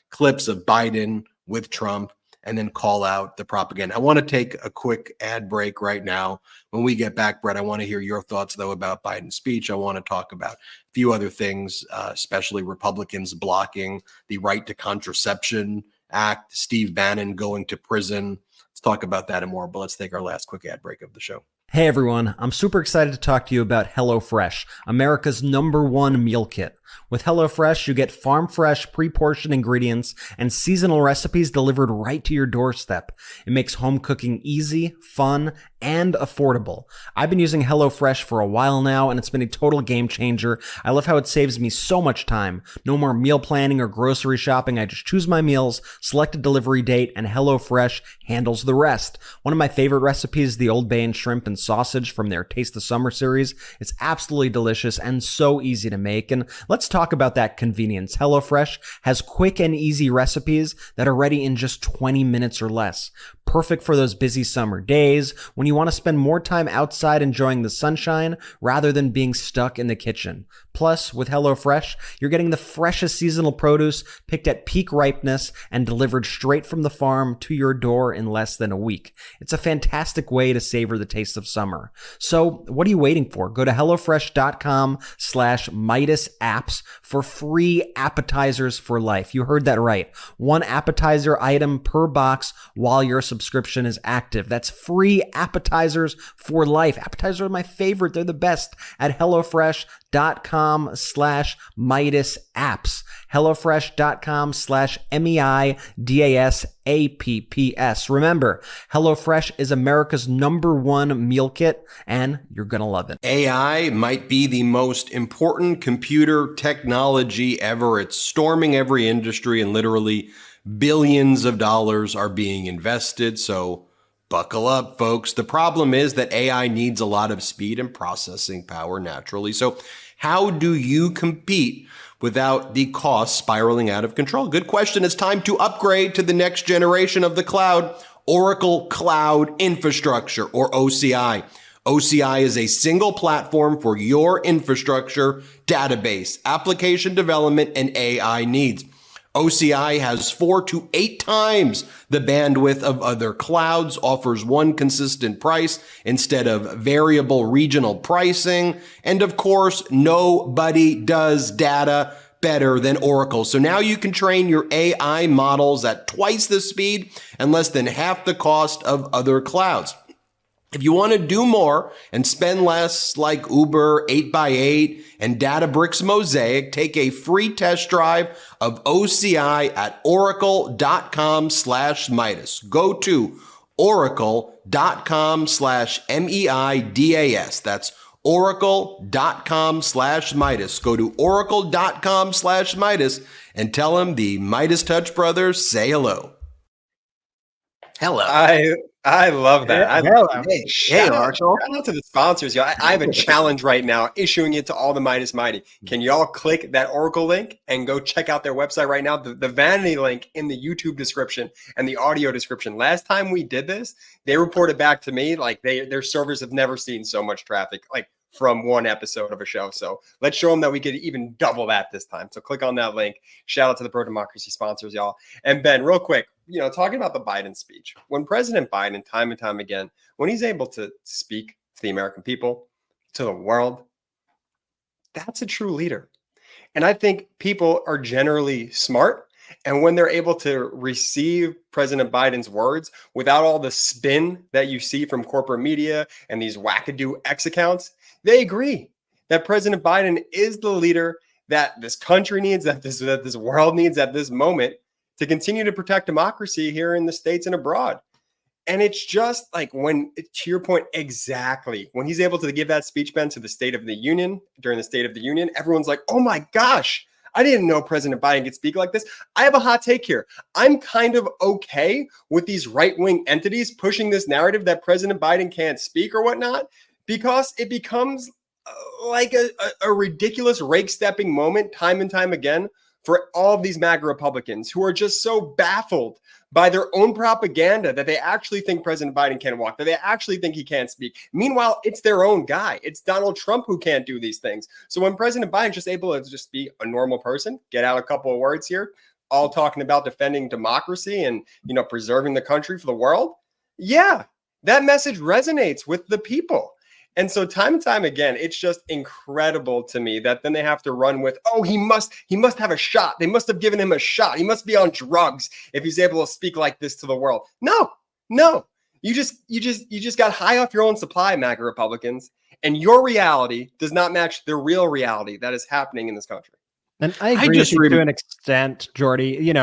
clips of Biden with Trump and then call out the propaganda. I want to take a quick ad break right now. When we get back, Brett, I want to hear your thoughts, though, about Biden's speech. I want to talk about a few other things, especially Republicans blocking the right to contraception act, Steve Bannon going to prison. Let's talk about that and more, but let's take our last quick ad break of the show. Hey everyone, I'm super excited to talk to you about HelloFresh, America's #1 meal kit. With HelloFresh, you get farm-fresh, pre-portioned ingredients and seasonal recipes delivered right to your doorstep. It makes home cooking easy, fun, and affordable. I've been using HelloFresh for a while now, and it's been a total game changer. I love how it saves me so much time. No more meal planning or grocery shopping. I just choose my meals, select a delivery date, and HelloFresh handles the rest. One of my favorite recipes is the Old Bay and shrimp and sausage from their Taste the Summer series. It's absolutely delicious and so easy to make. And let's talk about that convenience. HelloFresh has quick and easy recipes that are ready in just 20 minutes or less. Perfect for those busy summer days when when you want to spend more time outside enjoying the sunshine rather than being stuck in the kitchen. Plus, with HelloFresh, you're getting the freshest seasonal produce picked at peak ripeness and delivered straight from the farm to your door in less than a week. It's a fantastic way to savor the taste of summer. So what are you waiting for? Go to HelloFresh.com/MeidasApps for free appetizers for life. You heard that right. One appetizer item per box while your subscription is active. That's free appetizers for life. Appetizers are my favorite. They're the best at HelloFresh.com/MeidasApps. HelloFresh.com/MEIDASAPPS. Remember, HelloFresh is America's #1 meal kit, and you're going to love it. AI might be the most important computer technology ever. It's storming every industry, and literally billions of dollars are being invested. So buckle up, folks. The problem is that AI needs a lot of speed and processing power naturally. So how do you compete without the costs spiraling out of control? Good question. It's time to upgrade to the next generation of the cloud, Oracle Cloud Infrastructure, or OCI. OCI is a single platform for your infrastructure, database, application development, and AI needs. OCI has 4 to 8 times the bandwidth of other clouds, offers one consistent price instead of variable regional pricing, and of course, nobody does data better than Oracle. So now you can train your AI models at twice the speed and less than half the cost of other clouds. If you want to do more and spend less, like Uber 8x8 and Databricks Mosaic, take a free test drive of OCI at oracle.com/Meidas. Go to oracle.com/MEIDAS. That's oracle.com/Meidas. Go to oracle.com/Meidas and tell them the MeidasTouch brothers say hello. Hello. I love that. Hey, Marshall. Shout out to the sponsors, y'all. I have a challenge right now, issuing it to all the Meidas Mighty. Can y'all click that Oracle link and go check out their website right now? The vanity link in the YouTube description and the audio description. Last time we did this, they reported back to me like their servers have never seen so much traffic, like from one episode of a show. So let's show them that we could even double that this time. So click on that link. Shout out to the pro-democracy sponsors, y'all. And Ben, real quick, talking about the Biden speech, when President Biden, time and time again, when he's able to speak to the American people, to the world, that's a true leader. And I think people are generally smart. And when they're able to receive President Biden's words without all the spin that you see from corporate media and these wackadoo X accounts, they agree that President Biden is the leader that this country needs, that this world needs at this moment to continue to protect democracy here in the States and abroad. And it's just like to your point, exactly. When he's able to give that speech, Ben, to the State of the Union, during the State of the Union, everyone's like, oh my gosh, I didn't know President Biden could speak like this. I have a hot take here. I'm kind of okay with these right-wing entities pushing this narrative that President Biden can't speak or whatnot, because it becomes like a ridiculous rake-stepping moment time and time again for all of these MAGA Republicans who are just so baffled by their own propaganda that they actually think President Biden can't walk, that they actually think he can't speak. Meanwhile, it's their own guy. It's Donald Trump who can't do these things. So when President Biden's just able to just be a normal person, get out a couple of words here, all talking about defending democracy and, preserving the country for the world, yeah, that message resonates with the people. And so time and time again, it's just incredible to me that then they have to run with, oh, he must have a shot. They must have given him a shot. He must be on drugs if he's able to speak like this to the world. No. You just got high off your own supply, MAGA Republicans, and your reality does not match the real reality that is happening in this country. And I agree with you to an extent, Jordy.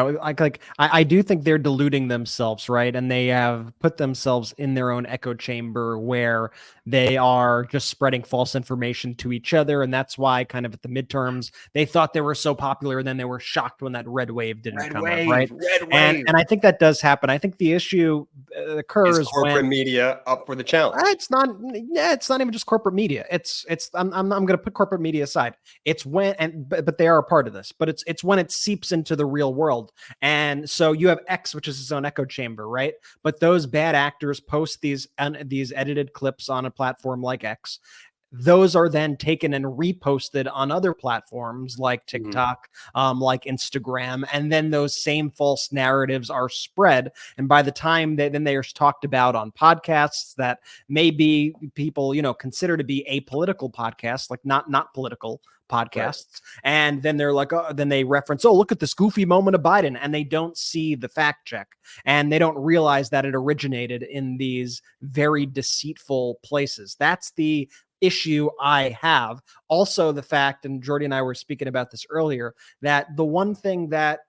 I do think they're deluding themselves, right? And they have put themselves in their own echo chamber where they are just spreading false information to each other. And that's why kind of at the midterms, they thought they were so popular. And then they were shocked when that red wave didn't come up, right? And I think that does happen. I think the issue occurs is corporate media up for the challenge. It's not even just corporate media. I'm going to put corporate media aside. It's but they are part of this, but it's when it seeps into the real world. And so you have X, which is its own echo chamber, right? But those bad actors post these edited clips on a platform like X. Those are then taken and reposted on other platforms like TikTok, like Instagram, and then those same false narratives are spread. And by the time they are talked about on podcasts that maybe people, consider to be apolitical podcasts, like not political podcasts, and then they're like, then they reference, look at this goofy moment of Biden, and they don't see the fact check, and they don't realize that it originated in these very deceitful places. That's the issue I have. Also, the fact, and Jordy and I were speaking about this earlier, that the one thing that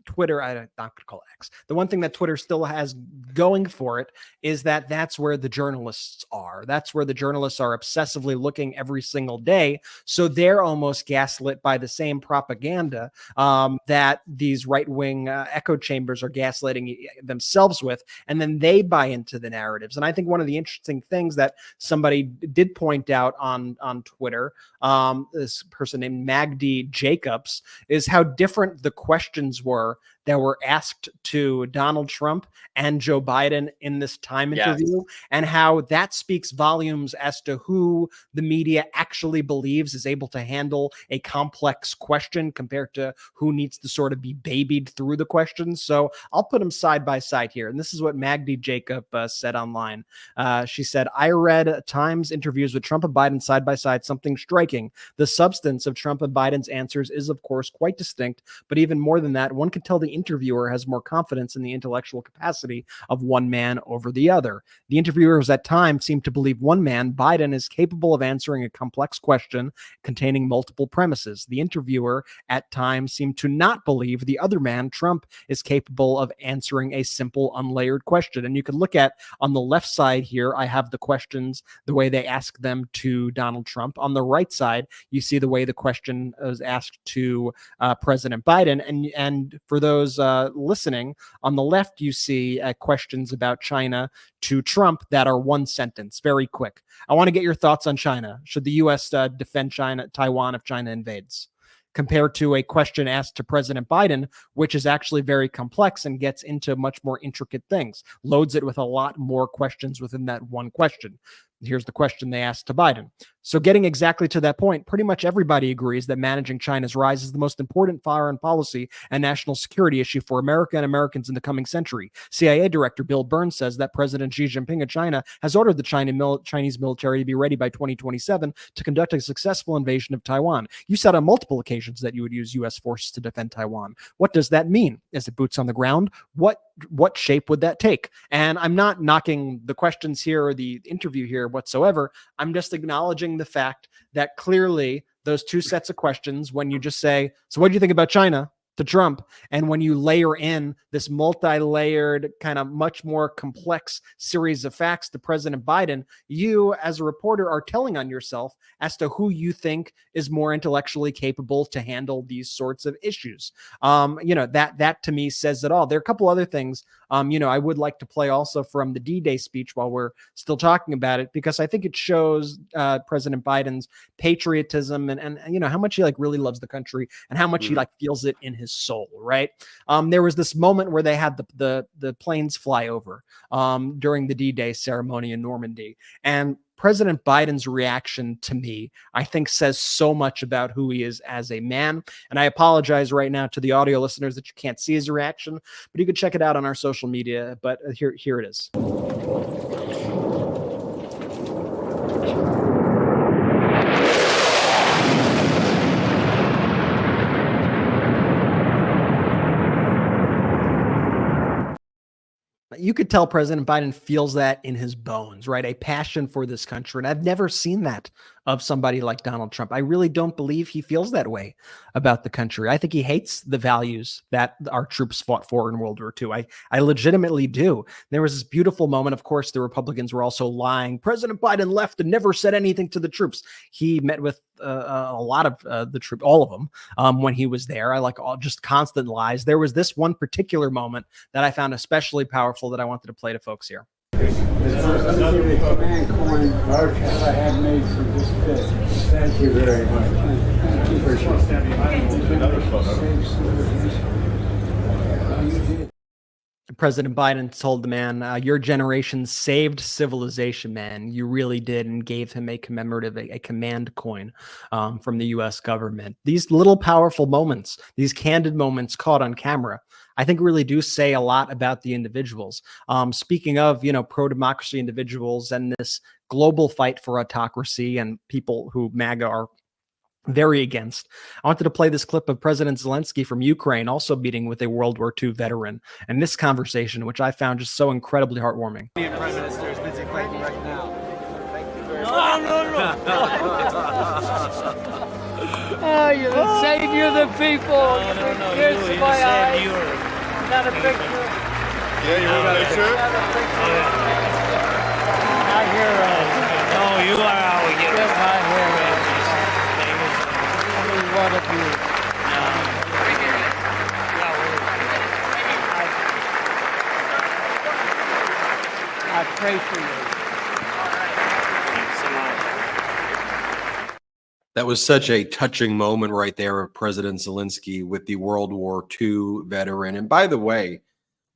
Twitter, I'm not going to call it X, the one thing that Twitter still has going for it is that that's where the journalists are. That's where the journalists are obsessively looking every single day. So they're almost gaslit by the same propaganda that these right-wing echo chambers are gaslighting themselves with. And then they buy into the narratives. And I think one of the interesting things that somebody did point out on Twitter, this person named Magdi Jacobs, is how different the questions were that were asked to Donald Trump and Joe Biden in this Time interview, and how that speaks volumes as to who the media actually believes is able to handle a complex question compared to who needs to sort of be babied through the questions. So I'll put them side by side here. And this is what Magdi Jacob said online. She said, I read Times interviews with Trump and Biden side by side, something striking. The substance of Trump and Biden's answers is, of course, quite distinct, but even more than that, one can tell the interviewer has more confidence in the intellectual capacity of one man over the other. The interviewers at times seem to believe one man, Biden, is capable of answering a complex question containing multiple premises. The interviewer at times seemed to not believe the other man, Trump, is capable of answering a simple, unlayered question. And you can look at on the left side here, I have the questions, the way they ask them to Donald Trump. On the right side, you see the way the question was asked to President Biden. And for those listening, on the left, you see questions about China to Trump that are one sentence, very quick. I want to get your thoughts on China. Should the U.S. defend Taiwan if China invades? Compared to a question asked to President Biden, which is actually very complex and gets into much more intricate things, loads it with a lot more questions within that one question. Here's the question they asked to Biden. So getting exactly to that point, pretty much everybody agrees that managing China's rise is the most important foreign policy and national security issue for America and Americans in the coming century. CIA Director Bill Burns says that President Xi Jinping of China has ordered the Chinese military to be ready by 2027 to conduct a successful invasion of Taiwan. You said on multiple occasions that you would use U.S. forces to defend Taiwan. What does that mean? Is it boots on the ground? What shape would that take? And I'm not knocking the questions here or the interview here whatsoever. I'm just acknowledging the fact that clearly those two sets of questions, when you just say, so what do you think about China, to Trump, and when you layer in this multi-layered, kind of much more complex series of facts to President Biden, you as a reporter are telling on yourself as to who you think is more intellectually capable to handle these sorts of issues. That to me says it all. There are a couple other things, I would like to play also from the D-Day speech while we're still talking about it, because I think it shows President Biden's patriotism and how much he really loves the country and how much he feels it in his soul, right? There was this moment where they had the planes fly over during the D-Day ceremony in Normandy, and President Biden's reaction to me, I think, says so much about who he is as a man. And I apologize right now to the audio listeners that you can't see his reaction, but you can check it out on our social media. But here it is. You could tell President Biden feels that in his bones, right? A passion for this country. And I've never seen that of somebody like Donald Trump. I really don't believe he feels that way about the country. I think he hates the values that our troops fought for in World War II. I legitimately do. There was this beautiful moment. Of course, the Republicans were also lying. President Biden left and never said anything to the troops. He met with a lot of the troops, all of them, when he was there. Just constant lies. There was this one particular moment that I found especially powerful that I wanted to play to folks here. Let me give you a command coin voucher that I have made for this day. Thank you very much. Thank you for President Biden told the man, your generation saved civilization, man. You really did, and gave him a commemorative, a command coin from the U.S. government. These little powerful moments, these candid moments caught on camera, I think really do say a lot about the individuals. Speaking of, pro-democracy individuals and this global fight for autocracy and people who MAGA are very against, I wanted to play this clip of President Zelensky from Ukraine, also meeting with a World War II veteran, and this conversation, which I found just so incredibly heartwarming. The Prime Minister is busy fighting right now. Thank you very much. Oh, you're the savior of the people. No, Tears you in my eyes. saved you. Not a picture. Yeah, you want a picture? Not a picture. My hero. No, you are our hero. You're my hero. Only one of you. I pray for you. That was such a touching moment right there of President Zelensky with the World War II veteran. And by the way,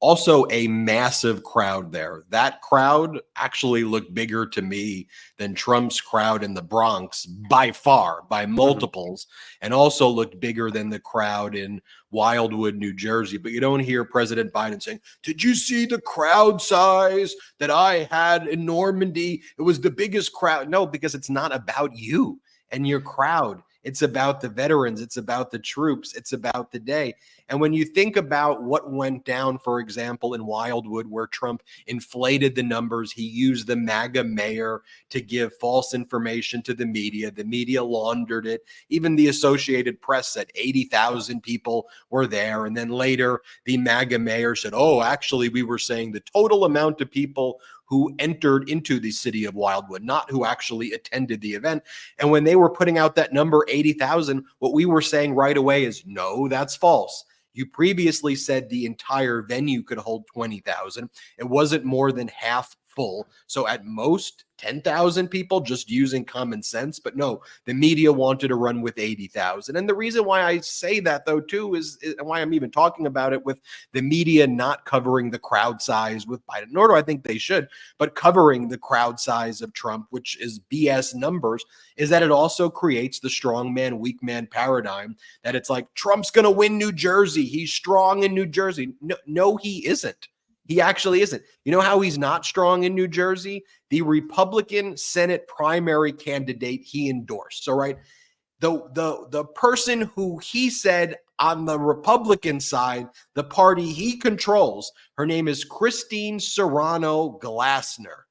also a massive crowd there. That crowd actually looked bigger to me than Trump's crowd in the Bronx by far, by multiples, and also looked bigger than the crowd in Wildwood, New Jersey. But you don't hear President Biden saying, did you see the crowd size that I had in Normandy? It was the biggest crowd. No, because it's not about you and your crowd. It's about the veterans. It's about the troops. It's about the day. And when you think about what went down, for example, in Wildwood, where Trump inflated the numbers, he used the MAGA mayor to give false information to the media laundered it. Even the Associated Press said 80,000 people were there. And then later the MAGA mayor said, oh, actually, we were saying the total amount of people who entered into the city of Wildwood, not who actually attended the event. And when they were putting out that number, 80,000, what we were saying right away is, no, that's false. You previously said the entire venue could hold 20,000. It wasn't more than half full. So at most 10,000 people, just using common sense. But no, the media wanted to run with 80,000. And the reason why I say that, though, too, is why I'm even talking about it with the media not covering the crowd size with Biden, nor do I think they should, but covering the crowd size of Trump, which is BS numbers, is that it also creates the strong man, weak man paradigm that it's like Trump's going to win New Jersey. He's strong in New Jersey. No, he isn't. He actually isn't. You know how he's not strong in New Jersey? The Republican Senate primary candidate he endorsed. So, right, the person who he said on the Republican side, the party he controls, her name is Christine Serrano Glasner.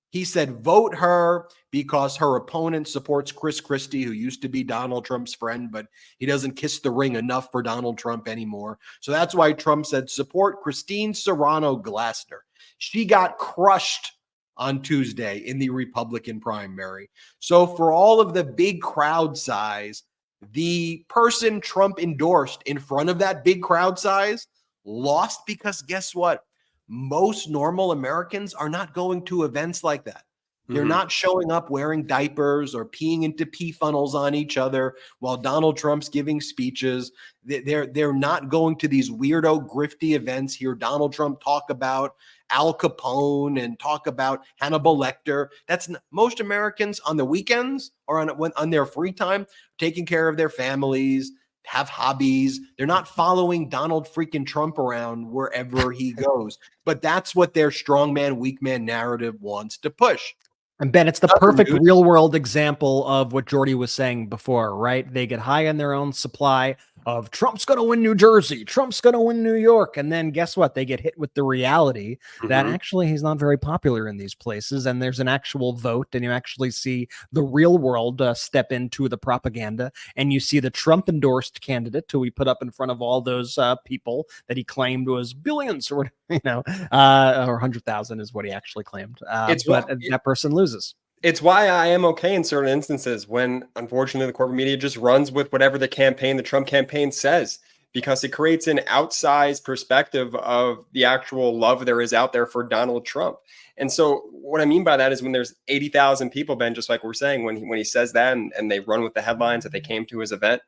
He said, vote her because her opponent supports Chris Christie, who used to be Donald Trump's friend, but he doesn't kiss the ring enough for Donald Trump anymore. So that's why Trump said, support Christine Serrano Glasner. She got crushed on Tuesday in the Republican primary. So for all of the big crowd size, the person Trump endorsed in front of that big crowd size lost because guess what? Most normal Americans are not going to events like that. They're not showing up wearing diapers or peeing into pee funnels on each other while Donald Trump's giving speeches. They're not going to these weirdo, grifty events. Hear Donald Trump talk about Al Capone and talk about Hannibal Lecter. That's most Americans on the weekends or on their free time, taking care of their families, have hobbies. They're not following Donald freaking Trump around wherever he goes. But that's what their strong man, weak man narrative wants to push. And Ben, it's the perfect real world example of what Jordy was saying before, right? They get high on their own supply of Trump's going to win New Jersey, Trump's going to win New York. And then guess what? They get hit with the reality that actually he's not very popular in these places. And there's an actual vote, and you actually see the real world step into the propaganda. And you see the Trump endorsed candidate who he put up in front of all those people that he claimed was billions or, or 100,000 is what he actually claimed. That person loses. It's why I am okay in certain instances when, unfortunately, the corporate media just runs with whatever the Trump campaign says. because it creates an outsized perspective of the actual love there is out there for Donald Trump. And so what I mean by that is when there's 80,000 people, Ben, just like we're saying, when he says that and they run with the headlines that they came to his event,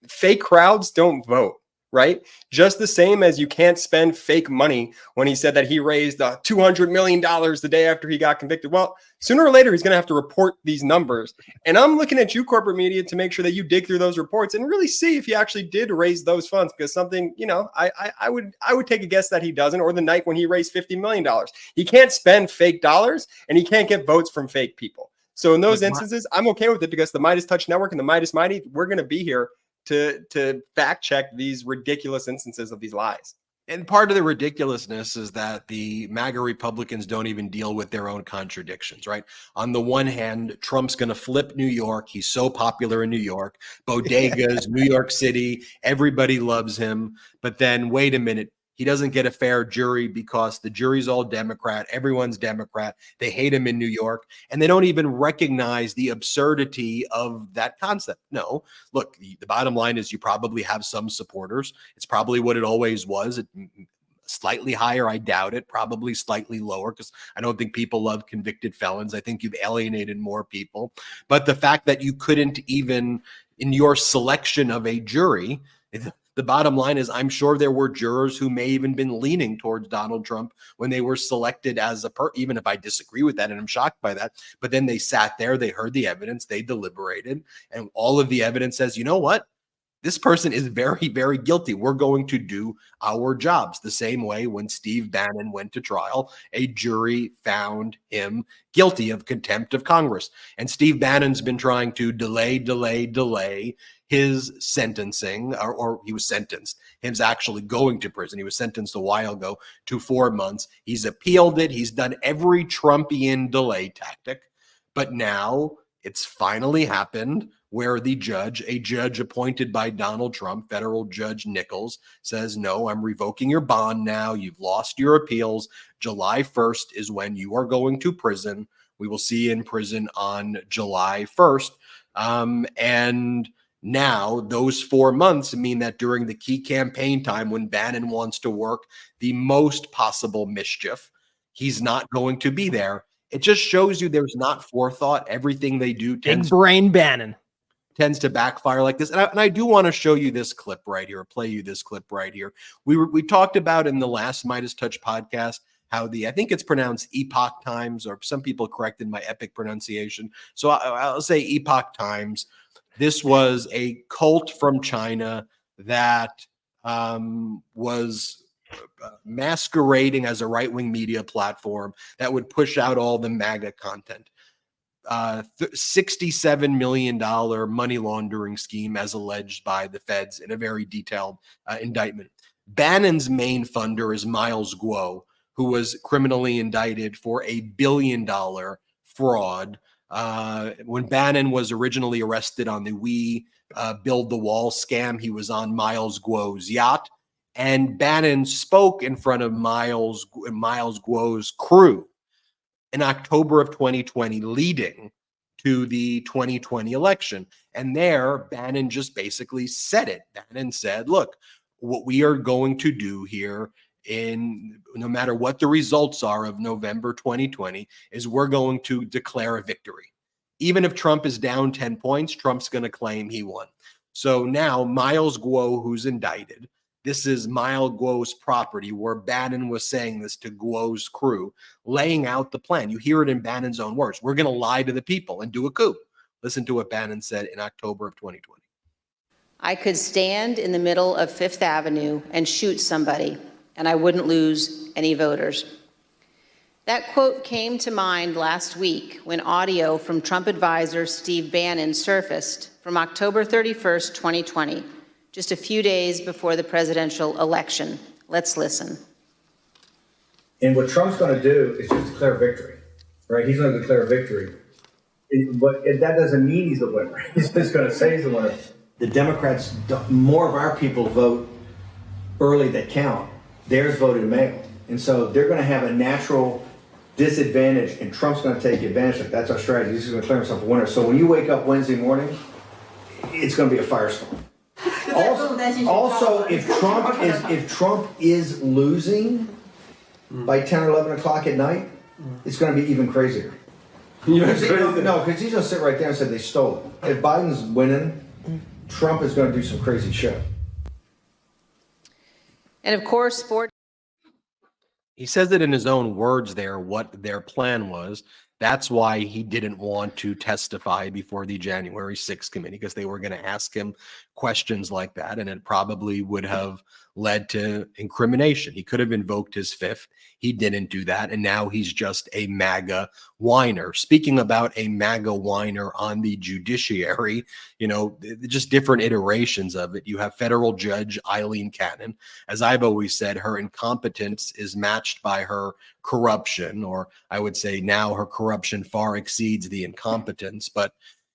fake crowds don't vote, right? Just the same as you can't spend fake money when he said that he raised $200 million the day after he got convicted. Well, sooner or later, he's going to have to report these numbers. And I'm looking at you, corporate media, to make sure that you dig through those reports and really see if he actually did raise those funds, because something, I would take a guess that he doesn't, or the night when he raised $50 million. He can't spend fake dollars and he can't get votes from fake people. So in those instances, I'm okay with it, because the MeidasTouch Network and the Meidas Mighty, we're going to be here to fact check these ridiculous instances of these lies. And part of the ridiculousness is that the MAGA Republicans don't even deal with their own contradictions, right? On the one hand, Trump's going to flip New York. He's so popular in New York, bodegas, New York City, everybody loves him. But then wait a minute, he doesn't get a fair jury because the jury's all Democrat. Everyone's Democrat. They hate him in New York, and they don't even recognize the absurdity of that concept. No, look, the bottom line is you probably have some supporters. It's probably what it always was. Slightly higher, I doubt it. Probably slightly lower, because I don't think people love convicted felons. I think you've alienated more people. But the fact that you couldn't even, in your selection of a jury, the bottom line is I'm sure there were jurors who may even been leaning towards Donald Trump when they were selected as even if I disagree with that and I'm shocked by that. But then they sat there, they heard the evidence, they deliberated, and all of the evidence says, you know what? This person is very, very guilty. We're going to do our jobs. The same way when Steve Bannon went to trial, a jury found him guilty of contempt of Congress. And Steve Bannon's been trying to delay his sentencing, or he was sentenced. Him's actually going to prison. He was sentenced a while ago to 4 months. He's appealed it. He's done every Trumpian delay tactic. But now it's finally happened, where a judge appointed by Donald Trump, federal Judge Nichols, says, no, I'm revoking your bond now. You've lost your appeals. July 1st is when you are going to prison. We will see you in prison on July 1st. And now those 4 months mean that during the key campaign time, when Bannon wants to work the most possible mischief, he's not going to be there. It just shows you there's not forethought. Everything they do big brain Bannon tends to backfire like this. And I do want to show you this clip right here, or play you this clip right here. We talked about in the last MeidasTouch podcast how I think it's pronounced Epoch Times, or some people corrected my epic pronunciation. So I'll say Epoch Times. This was a cult from China that was masquerading as a right-wing media platform that would push out all the MAGA content. $67 million money laundering scheme, as alleged by the feds in a very detailed indictment. Bannon's main funder is Miles Guo, who was criminally indicted for $1 billion fraud. When Bannon was originally arrested on the We Build the Wall scam, he was on Miles Guo's yacht, and Bannon spoke in front of Miles Guo's crew in October of 2020, leading to the 2020 election. And there, Bannon just basically said it. Bannon said, look, what we are going to do here, no matter what the results are of November 2020, is we're going to declare a victory. Even if Trump is down 10 points, Trump's going to claim he won. So now Miles Guo, who's indicted, this is Miles Guo's property, where Bannon was saying this to Guo's crew, laying out the plan. You hear it in Bannon's own words. We're going to lie to the people and do a coup. Listen to what Bannon said in October of 2020. I could stand in the middle of Fifth Avenue and shoot somebody, and I wouldn't lose any voters. That quote came to mind last week when audio from Trump advisor Steve Bannon surfaced from October 31st, 2020. Just a few days before the presidential election. Let's listen. And what Trump's going to do is just declare victory, right? He's going to declare victory. But that doesn't mean he's the winner. He's just going to say he's the winner. The Democrats, more of our people vote early that count. Theirs voted mail. And so they're going to have a natural disadvantage, and Trump's going to take advantage of it. That's our strategy. He's going to declare himself a winner. So when you wake up Wednesday morning, it's going to be a firestorm. Also, if Trump is losing by 10 or 11 o'clock at night, it's going to be even crazier. No, because he's going to sit right there and say they stole it. If Biden's winning, Trump is going to do some crazy shit. And of course, He says it in his own words there, what their plan was. That's why he didn't want to testify before the January 6th committee, because they were going to ask him questions like that, and it probably would have led to incrimination. He could have invoked his fifth. He didn't do that, and now he's just a MAGA whiner. Speaking about a MAGA whiner on the judiciary, just different iterations of it. You have federal judge Eileen Cannon. As I've always said, her incompetence is matched by her corruption, or I would say now her corruption far exceeds the incompetence, but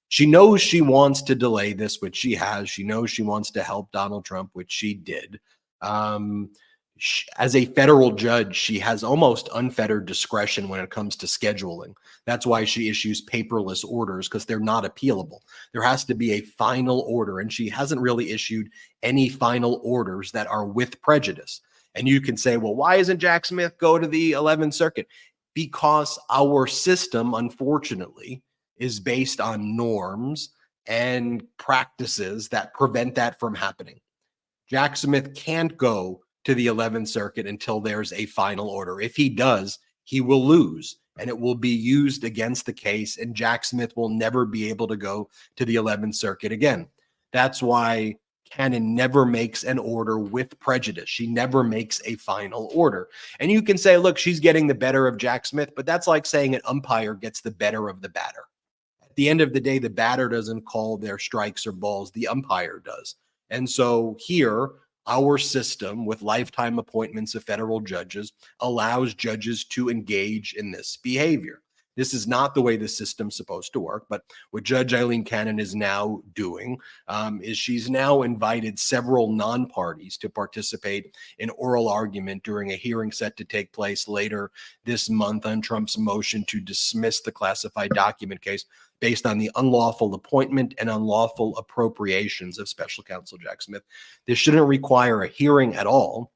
she knows she wants to delay this, which she has. She knows she wants to help Donald Trump, which she did. As a federal judge, she has almost unfettered discretion when it comes to scheduling. That's why she issues paperless orders, because they're not appealable. There has to be a final order, and she hasn't really issued any final orders that are with prejudice. And you can say, well, why isn't Jack Smith go to the 11th Circuit? Because our system, unfortunately, is based on norms and practices that prevent that from happening. Jack Smith can't go to the 11th Circuit until there's a final order. If he does, he will lose, and it will be used against the case, and Jack Smith will never be able to go to the 11th Circuit again. That's why Cannon never makes an order with prejudice. She never makes a final order. And you can say, look, she's getting the better of Jack Smith, but that's like saying an umpire gets the better of the batter. At the end of the day, the batter doesn't call their strikes or balls, the umpire does. And so here, our system with lifetime appointments of federal judges allows judges to engage in this behavior. This is not the way the system's supposed to work, but what Judge Eileen Cannon is now doing is she's now invited several non-parties to participate in oral argument during a hearing set to take place later this month on Trump's motion to dismiss the classified document case based on the unlawful appointment and unlawful appropriations of special counsel Jack Smith. This shouldn't require a hearing at all,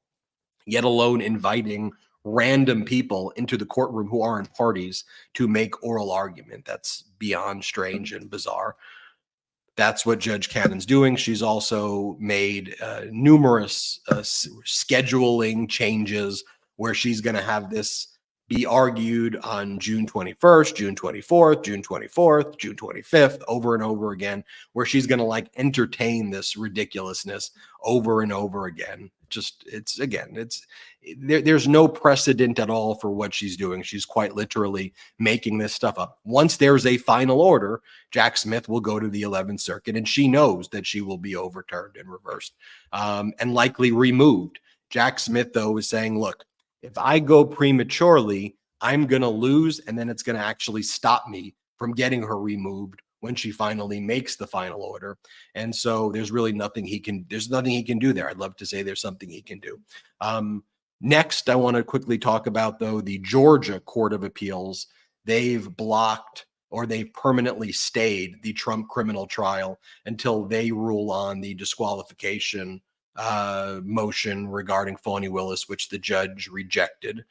yet alone inviting random people into the courtroom who aren't parties to make oral argument. That's beyond strange and bizarre. That's what Judge Cannon's doing. She's also made numerous scheduling changes where she's going to have this be argued on June 21st, June 24th, June 24th, June 25th, over and over again, where she's going to entertain this ridiculousness over and over again. There's no precedent at all for what she's doing. She's quite literally making this stuff up. Once there's a final order, Jack Smith will go to the 11th Circuit, and she knows that she will be overturned and reversed and likely removed. Jack Smith, though, is saying, look, if I go prematurely, I'm going to lose, and then it's going to actually stop me from getting her removed when she finally makes the final order. And so there's really nothing he can do there. I'd love to say there's something he can do. Next, I want to quickly talk about, though, the Georgia Court of Appeals. They've blocked, or they've permanently stayed, the Trump criminal trial until they rule on the disqualification motion regarding Fani Willis, which the judge rejected,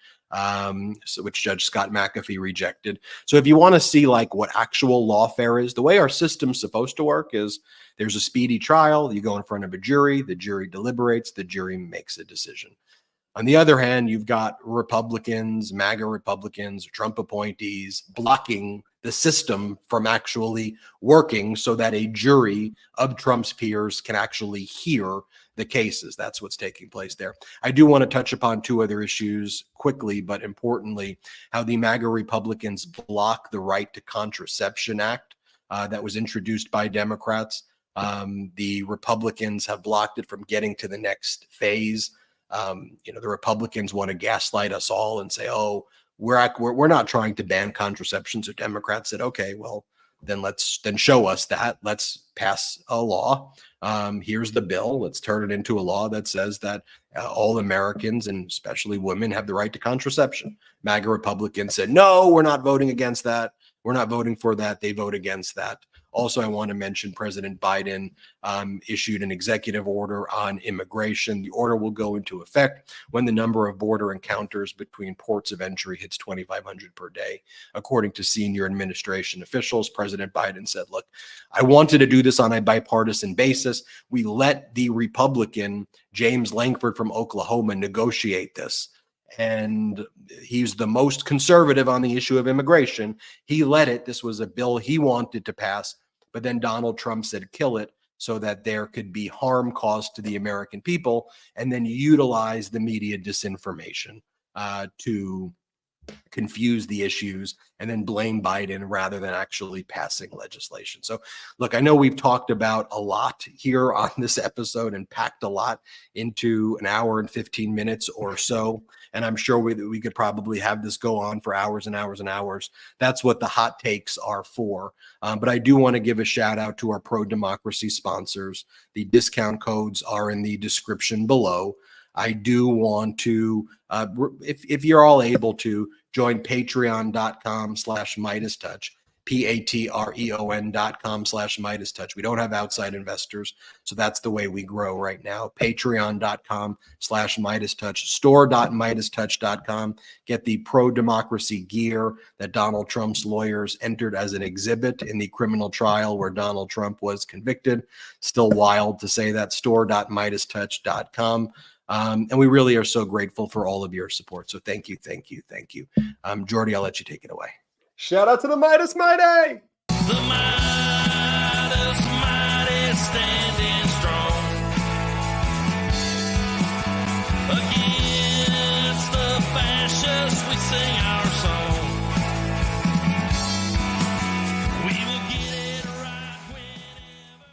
which Judge Scott McAfee rejected. So if you want to see what actual lawfare is, the way our system's supposed to work is there's a speedy trial, you go in front of a jury, the jury deliberates, the jury makes a decision. On the other hand, you've got Republicans, MAGA Republicans, Trump appointees blocking the system from actually working so that a jury of Trump's peers can actually hear the cases. That's what's taking place there. I do want to touch upon two other issues quickly, but importantly, how the MAGA Republicans block the Right to Contraception Act that was introduced by Democrats. The Republicans have blocked it from getting to the next phase. The Republicans want to gaslight us all and say, oh, we're not trying to ban contraception. So Democrats said, okay, well, then show us that. Let's pass a law. Here's the bill. Let's turn it into a law that says that all Americans, and especially women, have the right to contraception. MAGA Republicans said, no, we're not voting against that. We're not voting for that. They vote against that. Also, I want to mention President Biden issued an executive order on immigration. The order will go into effect when the number of border encounters between ports of entry hits 2,500 per day. According to senior administration officials, President Biden said, look, I wanted to do this on a bipartisan basis. We let the Republican James Lankford from Oklahoma negotiate this. And he's the most conservative on the issue of immigration. He led it. This was a bill he wanted to pass, but then Donald Trump said, kill it so that there could be harm caused to the American people, and then utilize the media disinformation to confuse the issues and then blame Biden rather than actually passing legislation. So look, I know we've talked about a lot here on this episode and packed a lot into an hour and 15 minutes or so. And I'm sure we could probably have this go on for hours and hours and hours. That's what the hot takes are for. But I do want to give a shout out to our pro-democracy sponsors. The discount codes are in the description below. I do want to, if you're all able to, join patreon.com/MeidasTouch, patreon.com/MeidasTouch. We don't have outside investors, so that's the way we grow right now. Patreon.com/MeidasTouch, store.MeidasTouch.com. Get the pro-democracy gear that Donald Trump's lawyers entered as an exhibit in the criminal trial where Donald Trump was convicted. Still wild to say that. Store.MeidasTouch.com. And we really are so grateful for all of your support. So thank you, thank you, thank you. Jordy, I'll let you take it away. Shout out to the Midas Mighty! The Midas Mighty standing strong against the fascists. We sing our song. We will get it right whenever.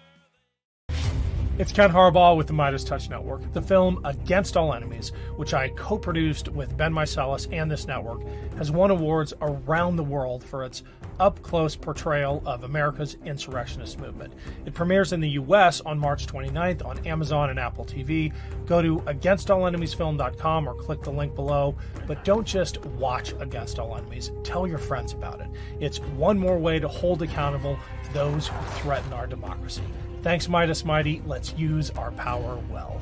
It's Ken Harbaugh with the MeidasTouch Network. The film Against All Enemies, which I co-produced with Ben Meiselas and this network, has won awards around the world for its up-close portrayal of America's insurrectionist movement. It premieres in the U.S. on March 29th on Amazon and Apple TV. Go to againstalllenemiesfilm.com or click the link below. But don't just watch Against All Enemies. Tell your friends about it. It's one more way to hold accountable those who threaten our democracy. Thanks, Midas Mighty. Let's use our power well.